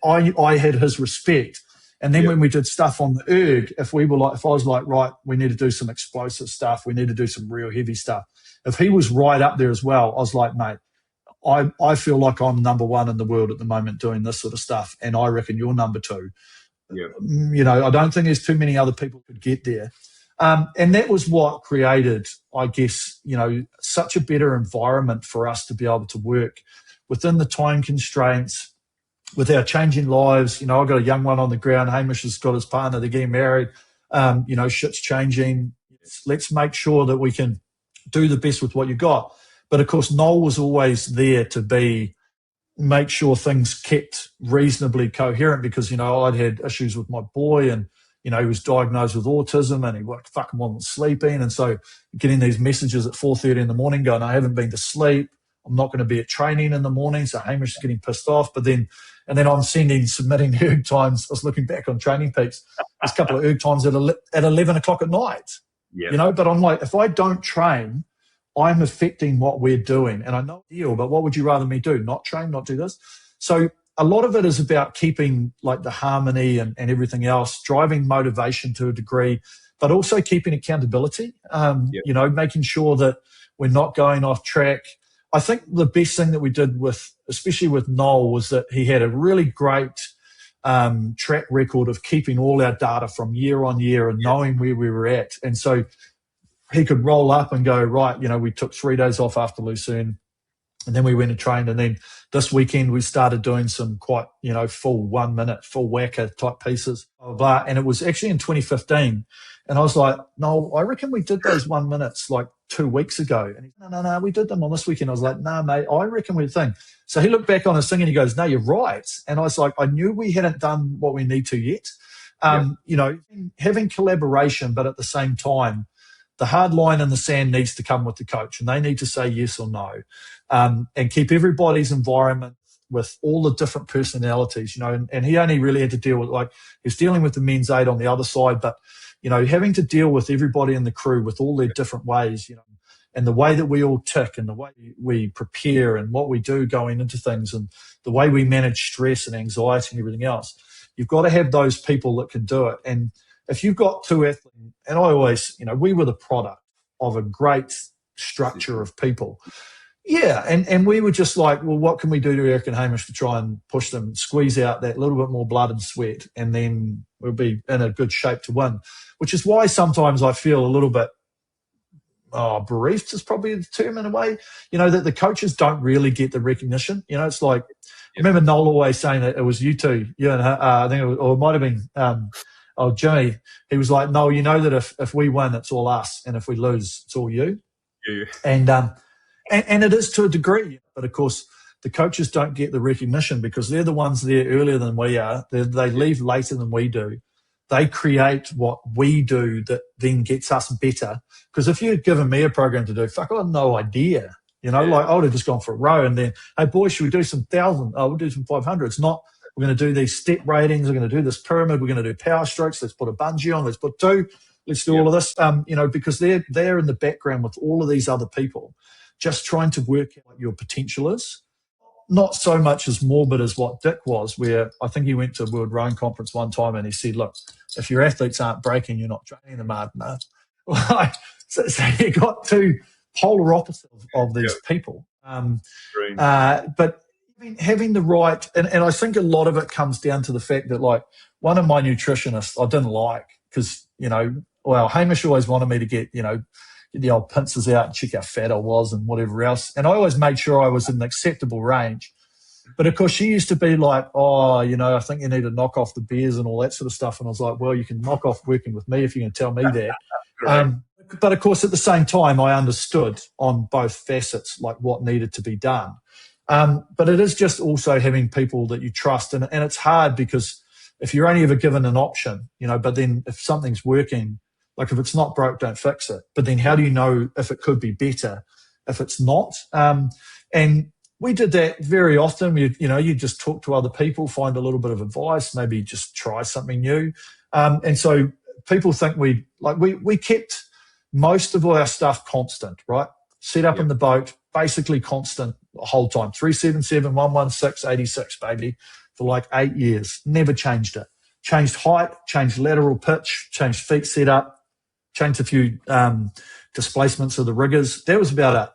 I had his respect. And then when we did stuff on the erg, if I was like, right, we need to do some explosive stuff, we need to do some real heavy stuff. If he was right up there as well, I was like, mate, I feel like I'm number one in the world at the moment doing this sort of stuff, and I reckon you're number two. Yeah. You know, I don't think there's too many other people who could get there. And that was what created, I guess, you know, such a better environment for us to be able to work within the time constraints, with our changing lives. You know, I've got a young one on the ground. Hamish has got his partner. They're getting married. You know, shit's changing. Let's make sure that we can do the best with what you got. But of course, Noel was always there to make sure things kept reasonably coherent, because, you know, I'd had issues with my boy, and, you know, he was diagnosed with autism, and he fucking wasn't sleeping. And so getting these messages at 4:30 in the morning going, I haven't been to sleep, I'm not going to be at training in the morning. So Hamish is getting pissed off. And then I'm submitting erg times. I was looking back on Training Peaks. There's a couple of erg times at 11 o'clock at night. Yeah. You know, but I'm like, if I don't train, I'm affecting what we're doing. And I know the deal, but what would you rather me do? Not train, not do this? So a lot of it is about keeping like the harmony and everything else, driving motivation to a degree, but also keeping accountability, you know, making sure that we're not going off track. I think the best thing that we did especially with Noel, was that he had a really great track record of keeping all our data from year on year and knowing where we were at. And so he could roll up and go, right, you know, we took 3 days off after Lucerne, and then we went and trained. And then this weekend we started doing some quite, you know, full 1 minute, full whacker type pieces, blah, blah, blah. And it was actually in 2015. And I was like, no, I reckon we did those 1 minutes like 2 weeks ago. And he said, no, we did them on this weekend. I was like, no, mate, I reckon we did. So he looked back on his thing and he goes, no, you're right. And I was like, I knew we hadn't done what we need to yet. You know, having collaboration, but at the same time, the hard line in the sand needs to come with the coach, and they need to say yes or no, and keep everybody's environment with all the different personalities, you know, and he only really had to deal with, like, he's dealing with the men's aid on the other side, but, you know, having to deal with everybody in the crew with all their different ways, you know, and the way that we all tick and the way we prepare and what we do going into things and the way we manage stress and anxiety and everything else. You've got to have those people that can do it. And if you've got two athletes, and I always, you know, we were the product of a great structure of people. Yeah, and we were just like, well, what can we do to Eric and Hamish to try and push them, squeeze out that little bit more blood and sweat, and then we'll be in a good shape to win, which is why sometimes I feel a little bit bereaved is probably the term in a way, that the coaches don't really get the recognition. It's like, I remember Noel always saying that it was you two, you and I think it might have been Jimmy. He was like, no, that if we win, it's all us, and if we lose, it's all you. Yeah. And it is to a degree, but of course the coaches don't get the recognition because they're the ones there earlier than we are. They leave later than we do. They create what we do that then gets us better. Because if you'd given me a program to do, I had no idea. Like I would have just gone for a row and then, hey boys, should we do some 1,000? Oh, we'll do some 500. It's not, we're going to do these step ratings. We're going to do this pyramid. We're going to do power strokes. Let's put a bungee on. Let's put 2. Let's do all of this. Because they're in the background with all of these other people, just trying to work out what your potential is. Not so much as morbid as what Dick was, where I think he went to a World Rowing Conference one time and he said, look, if your athletes aren't breaking, you're not training them hard enough. So you got two polar opposites of these people. But having the right, and I think a lot of it comes down to the fact that, like, one of my nutritionists I didn't like because, Hamish always wanted me to get the old pincers out and check how fat I was and whatever else. And I always made sure I was in an acceptable range. But, of course, she used to be like, I think you need to knock off the beers and all that sort of stuff. And I was like, well, you can knock off working with me if you can tell me that. But, of course, at the same time, I understood on both facets, like, what needed to be done. But it is just also having people that you trust. And it's hard because if you're only ever given an option, but then if something's working, like if it's not broke, don't fix it. But then how do you know if it could be better if it's not? And we did that very often. You just talk to other people, find a little bit of advice, maybe just try something new. And so people think we kept most of our stuff constant, right? Set up in the boat, basically constant the whole time. 377, 116, 86, baby, for like 8 years. Never changed it. Changed height, changed lateral pitch, changed feet setup, changed a few displacements of the riggers. That was about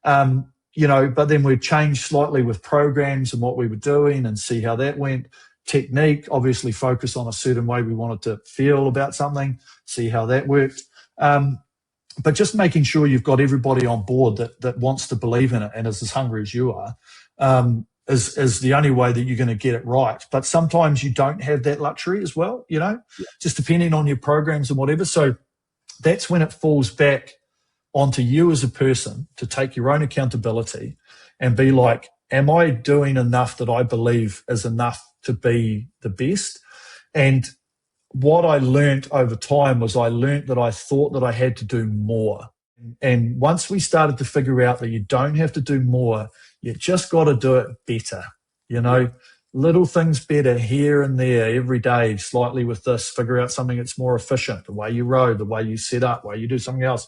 it. But then we'd change slightly with programs and what we were doing and see how that went. Technique, obviously focus on a certain way we wanted to feel about something, see how that worked. But just making sure you've got everybody on board that wants to believe in it and is as hungry as you are is the only way that you're going to get it right. But sometimes you don't have that luxury as well, just depending on your programs and whatever. So that's when it falls back onto you as a person to take your own accountability and be like, am I doing enough that I believe is enough to be the best? And what I learnt over time was I learnt that I thought that I had to do more. And once we started to figure out that you don't have to do more, you just got to do it better, little things better here and there every day, slightly with this, figure out something that's more efficient, the way you row, the way you set up, the way you do something else.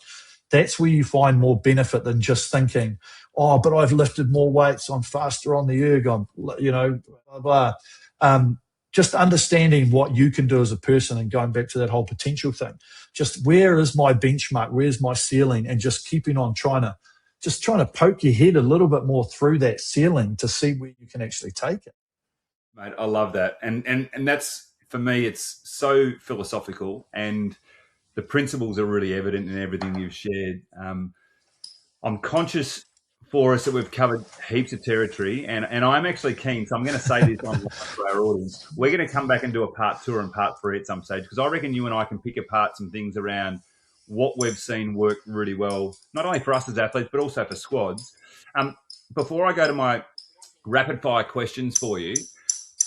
That's where you find more benefit than just thinking, but I've lifted more weights, I'm faster on the erg, blah, blah, blah. Just understanding what you can do as a person and going back to that whole potential thing. Just where is my benchmark? Where's my ceiling? And just keeping on trying to poke your head a little bit more through that ceiling to see where you can actually take it. Mate, I love that. And that's, for me, it's so philosophical and the principles are really evident in everything you've shared. I'm conscious for us that we've covered heaps of territory, and I'm actually keen, so I'm going to say this on to our audience. We're going to come back and do a part 2 and part 3 at some stage, because I reckon you and I can pick apart some things around what we've seen work really well, not only for us as athletes, but also for squads. Before I go to my rapid fire questions for you,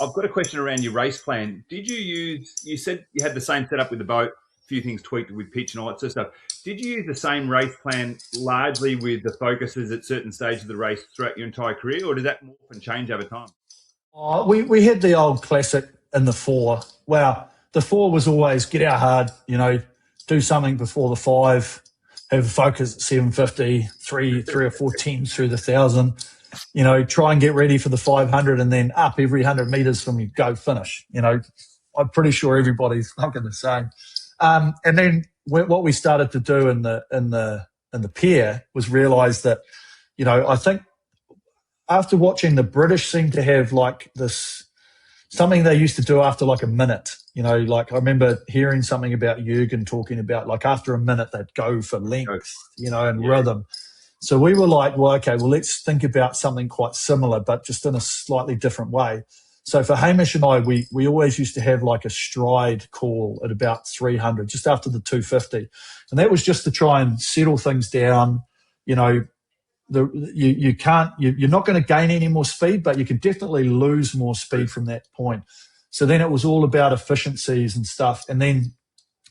I've got a question around your race plan. You said you had the same setup with the boat, a few things tweaked with pitch and all that sort of stuff. Did you use the same race plan largely with the focuses at certain stages of the race throughout your entire career, or did that morph and change over time? We had the old classic in the 4. Well, the 4 was always get out hard, do something before the 5, have a focus at 750, three or four tens through the 1,000, try and get ready for the 500 and then up every 100 metres from your go finish. I'm pretty sure everybody's fucking the same. And then what we started to do in the pair was realise that I think after watching the British seem to have like this, something they used to do after like a minute, like I remember hearing something about Jurgen talking about like after a minute they'd go for length, and rhythm. So we were like, well, okay, well, let's think about something quite similar, but just in a slightly different way. So for Hamish and I, we always used to have like a stride call at about 300, just after the 250. And that was just to try and settle things down. You're not going to gain any more speed, but you can definitely lose more speed from that point. So then it was all about efficiencies and stuff. And then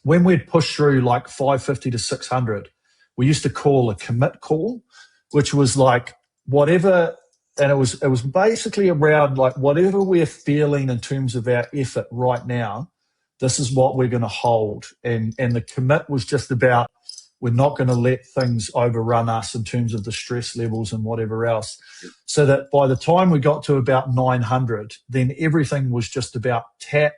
when we'd push through like 550 to 600, we used to call a commit call, which was like whatever, and it was basically around like whatever we're feeling in terms of our effort right now, this is what we're going to hold. And the commit was just about we're not going to let things overrun us in terms of the stress levels and whatever else. So that by the time we got to about 900, then everything was just about tap,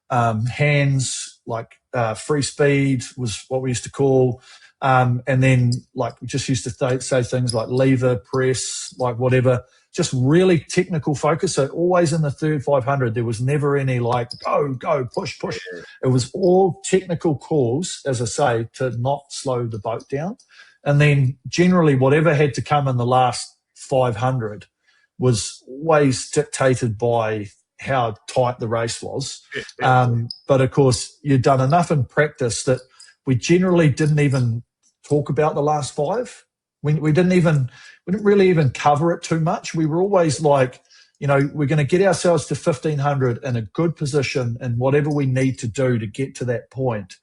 hands, like free speed was what we used to call. And then like we just used to say things like lever, press, like whatever, just really technical focus. So always in the third 500, there was never any like go, push. It was all technical calls, as I say, to not slow the boat down. And then generally whatever had to come in the last 500 was always dictated by how tight the race was. But of course, you'd done enough in practice that we generally didn't even talk about the last 5. We didn't really even cover it too much. We were always like, we're going to get ourselves to 1500 in a good position and whatever we need to do to get to that point.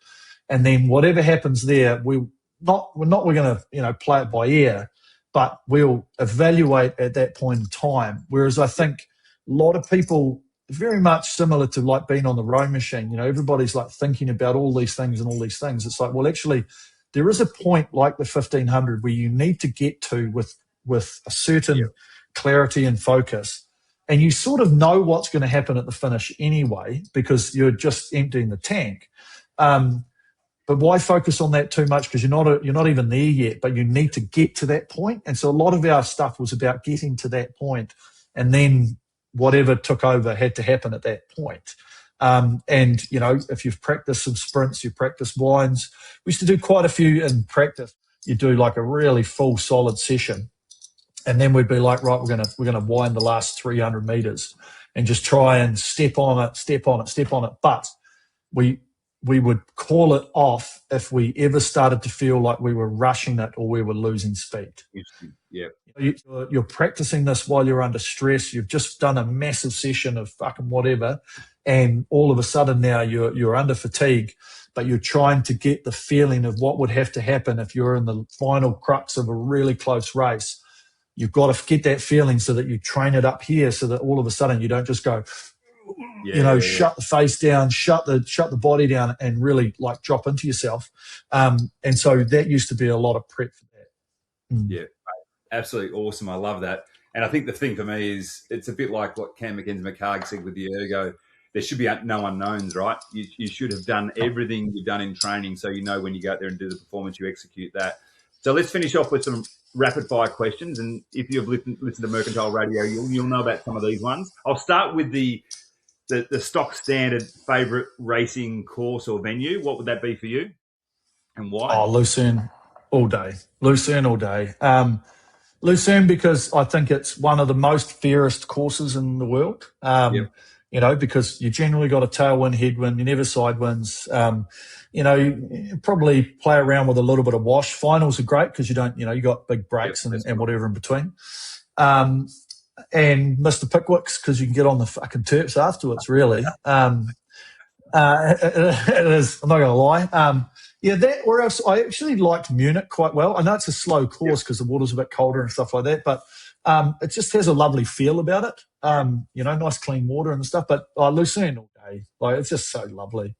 And then whatever happens there, we're going to, play it by ear, but we'll evaluate at that point in time. Whereas I think a lot of people, very much similar to like being on the rowing machine, everybody's like thinking about all these things and all these things. It's like, well, actually, there is a point like the 1500 where you need to get to with a certain clarity and focus. And you sort of know what's going to happen at the finish anyway, because you're just emptying the tank. But why focus on that too much? Because you're not even there yet, but you need to get to that point. And so a lot of our stuff was about getting to that point, and then whatever took over had to happen at that point. And, if you've practiced some sprints, you practice winds. We used to do quite a few in practice. You do like a really full solid session. And then we'd be like, right, we're going to wind the last 300 meters and just try and step on it. But we would call it off if we ever started to feel like we were rushing it or we were losing speed. Yeah. You're practicing this while you're under stress. You've just done a massive session of fucking whatever, and all of a sudden now you're under fatigue, but you're trying to get the feeling of what would have to happen if you're in the final crux of a really close race. You've got to get that feeling so that you train it up here, so that all of a sudden you don't just go, shut the face down, shut the body down, and really like drop into yourself. And so that used to be a lot of prep for that. Yeah, absolutely awesome. I love that. And I think the thing for me is it's a bit like what Cam McKenzie-McCarg said with the ergo. There should be no unknowns, right? You should have done everything you've done in training, so when you go out there and do the performance, you execute that. So let's finish off with some rapid-fire questions. And if you've listened to Mercantile Radio, you'll know about some of these ones. I'll start with the stock standard favourite racing course or venue. What would that be for you, and why? Oh, Lucerne all day. Lucerne, because I think it's one of the most fairest courses in the world. Because you generally got a tailwind, headwind, you never side winds. You probably play around with a little bit of wash. Finals are great because you got big breaks and whatever in between. And Mr. Pickwick's because you can get on the fucking terps afterwards, really. It is, I'm not going to lie. Or else I actually liked Munich quite well. I know it's a slow course because the water's a bit colder and stuff like that, but it just has a lovely feel about it. Nice clean water and stuff. But Lucerne all day, it's just so lovely.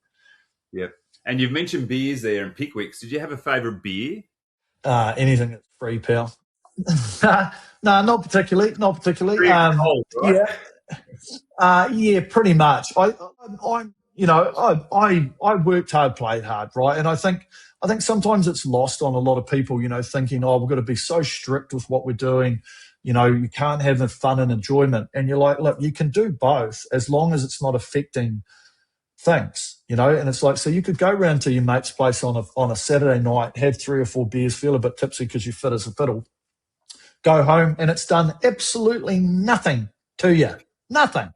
Yep. And you've mentioned beers there and Pickwick's. Did you have a favourite beer? Anything that's free, pal. No, not particularly. Cold, right? Yeah, pretty much. I worked hard, played hard, right? And I think I think sometimes it's lost on a lot of people, thinking, oh, we've got to be so strict with what we're doing. You can't have the fun and enjoyment. And you're like, look, you can do both as long as it's not affecting things, and it's like, so you could go round to your mate's place on a Saturday night, have 3 or 4 beers, feel a bit tipsy because you're fit as a fiddle, go home, and it's done absolutely nothing to you. Nothing.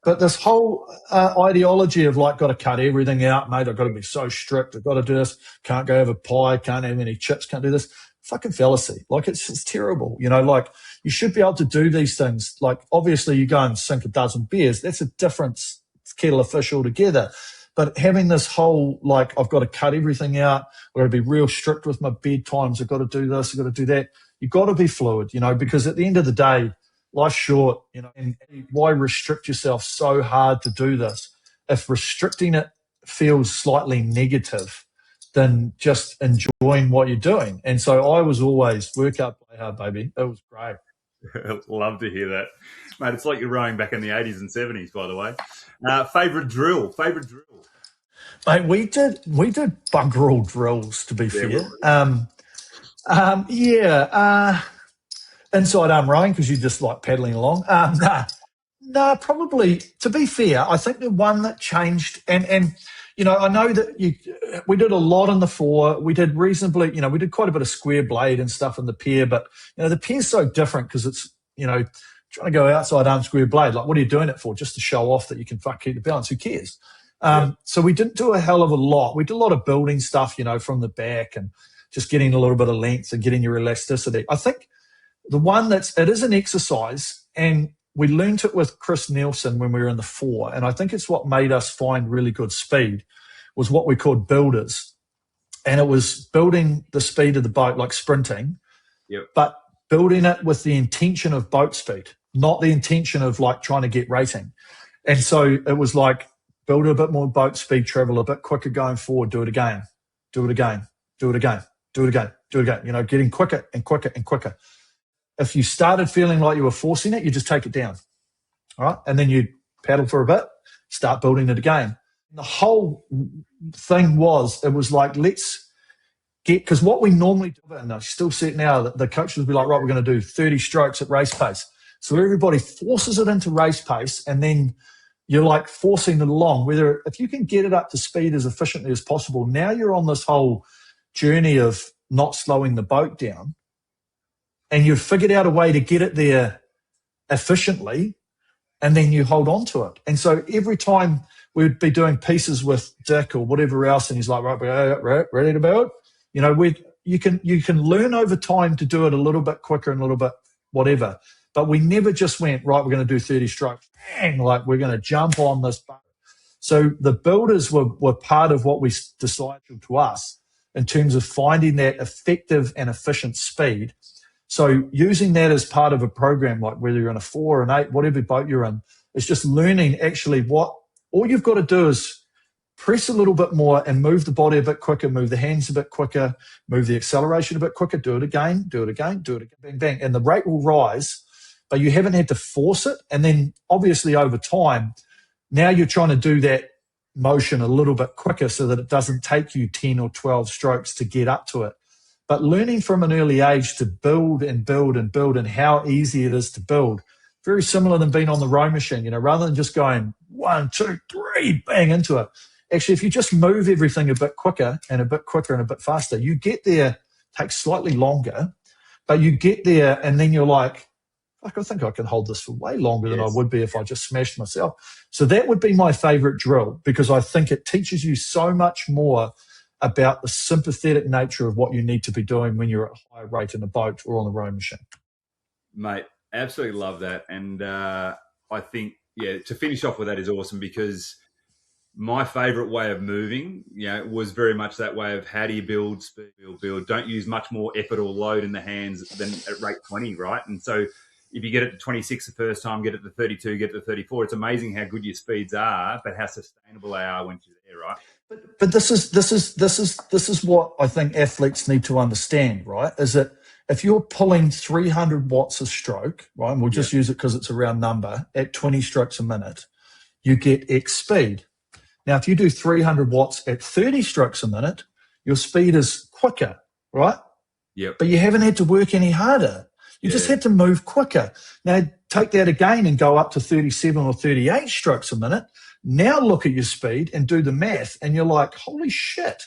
But this whole ideology of like, got to cut everything out, mate. I've got to be so strict. I've got to do this. Can't go have a pie. Can't have any chips. Can't do this. Fucking fallacy. Like, it's terrible. Like, you should be able to do these things. Like, obviously, you go and sink a dozen beers. That's a different kettle of fish altogether. But having this whole, like, I've got to cut everything out. I've got to be real strict with my bedtimes. I've got to do this. I've got to do that. You've got to be fluid, because at the end of the day, life's short, and why restrict yourself so hard to do this? If restricting it feels slightly negative, then just enjoying what you're doing. And so I was always work hard, play hard, baby. It was great. Love to hear that. Mate, it's like you're rowing back in the 80s and 70s, by the way. Favourite drill? Mate, we did bugger all drills, to be fair. Inside arm rowing, because you're just like paddling along. No, probably, to be fair, I think the one that changed, and I know that we did a lot in the 4. We did reasonably, we did quite a bit of square blade and stuff in the pair, but, the pair's so different because it's, trying to go outside arm square blade. Like, what are you doing it for? Just to show off that you can keep the balance. Who cares? So we didn't do a hell of a lot. We did a lot of building stuff, from the back and just getting a little bit of length and getting your elasticity. I think the one it is an exercise, and we learnt it with Chris Nelson when we were in the 4, and I think it's what made us find really good speed, was what we called builders. And it was building the speed of the boat, like sprinting, but building it with the intention of boat speed, not the intention of like trying to get rating. And so it was like, build a bit more boat speed, travel a bit quicker going forward, do it again, do it again, do it again, do it again, do it again, getting quicker and quicker and quicker. If you started feeling like you were forcing it, you just take it down, all right? And then you paddle for a bit, start building it again. The whole thing it was like, let's get, because what we normally do, and I still see it now, the coaches will be like, right, we're going to do 30 strokes at race pace. So everybody forces it into race pace, and then you're like forcing it along. If you can get it up to speed as efficiently as possible, now you're on this whole journey of not slowing the boat down, and you've figured out a way to get it there efficiently, and then you hold on to it. And so every time we'd be doing pieces with Dick or whatever else, and he's like, right, ready to build? You can learn over time to do it a little bit quicker and a little bit whatever. But we never just went, right, we're going to do 30 strokes. Bang, like we're going to jump on this boat. So the builders were part of what we decided to us in terms of finding that effective and efficient speed. So using that as part of a program, like whether you're in a 4 or an 8, whatever boat you're in, it's just learning actually all you've got to do is press a little bit more and move the body a bit quicker, move the hands a bit quicker, move the acceleration a bit quicker, do it again, bang, bang. And the rate will rise, but you haven't had to force it. And then obviously over time, now you're trying to do that motion a little bit quicker so that it doesn't take you 10 or 12 strokes to get up to it. But learning from an early age to build and build and build, and how easy it is to build, very similar than being on the row machine, rather than just going 1, 2, 3, bang into it. Actually, if you just move everything a bit quicker and a bit faster, you get there, takes slightly longer, but you get there and then you're like, fuck, I think I can hold this for way longer than I would be if I just smashed myself. So that would be my favorite drill, because I think it teaches you so much more about the sympathetic nature of what you need to be doing when you're at a high rate in a boat or on the rowing machine. Mate, absolutely love that. And I think, to finish off with that is awesome, because my favourite way of moving, was very much that way of how do you build, speed, build. Don't use much more effort or load in the hands than at rate 20, right? And so if you get it to 26 the first time, get it to 32, get it to 34, it's amazing how good your speeds are, but how sustainable they are once you're there, right? But this is what I think athletes need to understand, right? Is that if you're pulling 300 watts a stroke, right, and we'll just use it because it's a round number, at 20 strokes a minute, you get X speed. Now, if you do 300 watts at 30 strokes a minute, your speed is quicker, right? Yep. But you haven't had to work any harder. You just had to move quicker. Now, take that again and go up to 37 or 38 strokes a minute. Now look at your speed and do the math, and you're like, holy shit,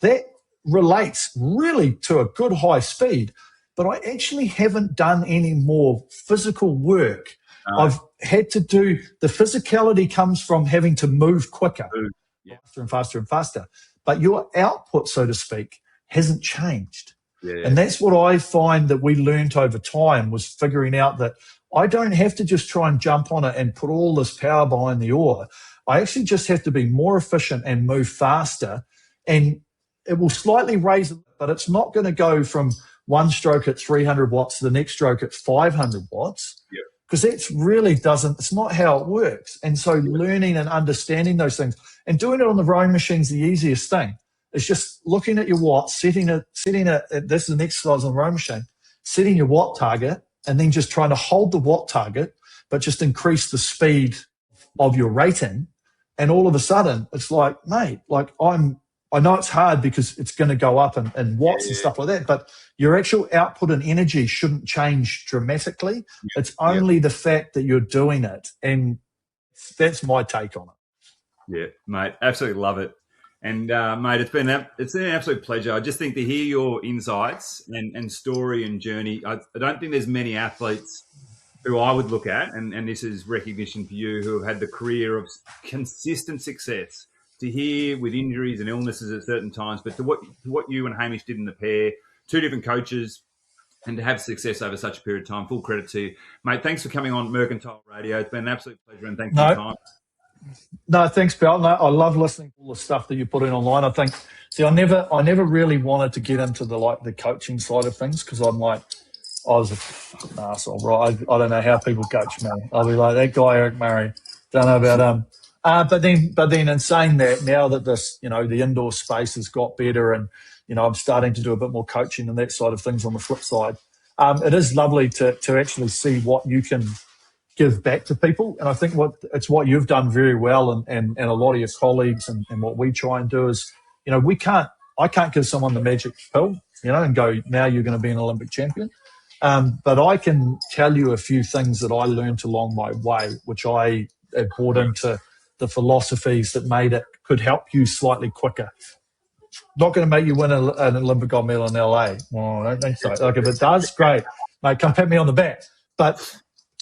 that relates really to a good high speed. But I actually haven't done any more physical work. I've had to do, the physicality comes from having to move quicker, faster and faster and faster. But your output, so to speak, hasn't changed. And that's what I find that we learned over time, was figuring out that I don't have to just try and jump on it and put all this power behind the oar. I actually just have to be more efficient and move faster, and it will slightly raise it, but it's not going to go from one stroke at 300 watts to the next stroke at 500 watts, because that's really doesn't, it's not how it works. And so learning and understanding those things and doing it on the rowing machine is the easiest thing. It's just looking at your watts, setting it, this is an exercise on the rowing machine, setting your watt target, and then just trying to hold the watt target, but just increase the speed of your rating. And all of a sudden, it's like, mate, like I know it's hard because it's going to go up in watts and stuff like that, but your actual output and energy shouldn't change dramatically. It's only the fact that you're doing it. And that's my take on it. Yeah, mate, absolutely love it. And, mate, it's been an absolute pleasure. I just think to hear your insights and story and journey, I don't think there's many athletes who I would look at, and this is recognition for you, who have had the career of consistent success, to hear with injuries and illnesses at certain times, but to what you and Hamish did in the pair, two different coaches, and to have success over such a period of time. Full credit to you. Mate, thanks for coming on Mercantile Radio. It's been an absolute pleasure, and thanks for your time. No, thanks, Bill. No, I love listening to all the stuff that you put in online. I think, I never really wanted to get into the coaching side of things, because I'm like, I was a fucking arsehole, right? I don't know how people coach me. I'll be like, that guy, Eric Murray, don't know about him. But then in saying that, now that this, the indoor space has got better, and, I'm starting to do a bit more coaching and that side of things on the flip side, it is lovely to actually see what you can give back to people. And I think it's what you've done very well, and a lot of your colleagues, and what we try and do is, I can't give someone the magic pill, and go, now you're going to be an Olympic champion. But I can tell you a few things that I learned along my way, which I have brought into the philosophies that could help you slightly quicker. Not going to make you win an Olympic gold medal in LA. Well, I don't think so. Like, if it does, great. Mate, come pat me on the back. But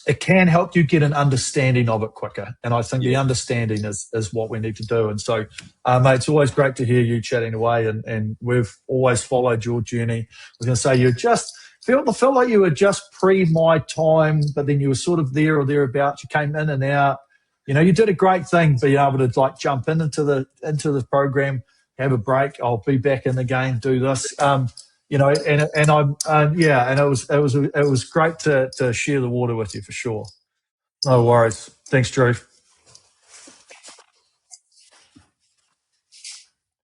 it can help you get an understanding of it quicker. And I think the understanding is what we need to do. And so, mate, it's always great to hear you chatting away, and we've always followed your journey. I was going to say, you just felt like you were just pre my time, but then you were sort of there or thereabouts. You came in and out. You did a great thing being able to jump into the program, have a break. I'll be back in the game, do this. And it was great to share the water with you, for sure. No worries. Thanks, Drew.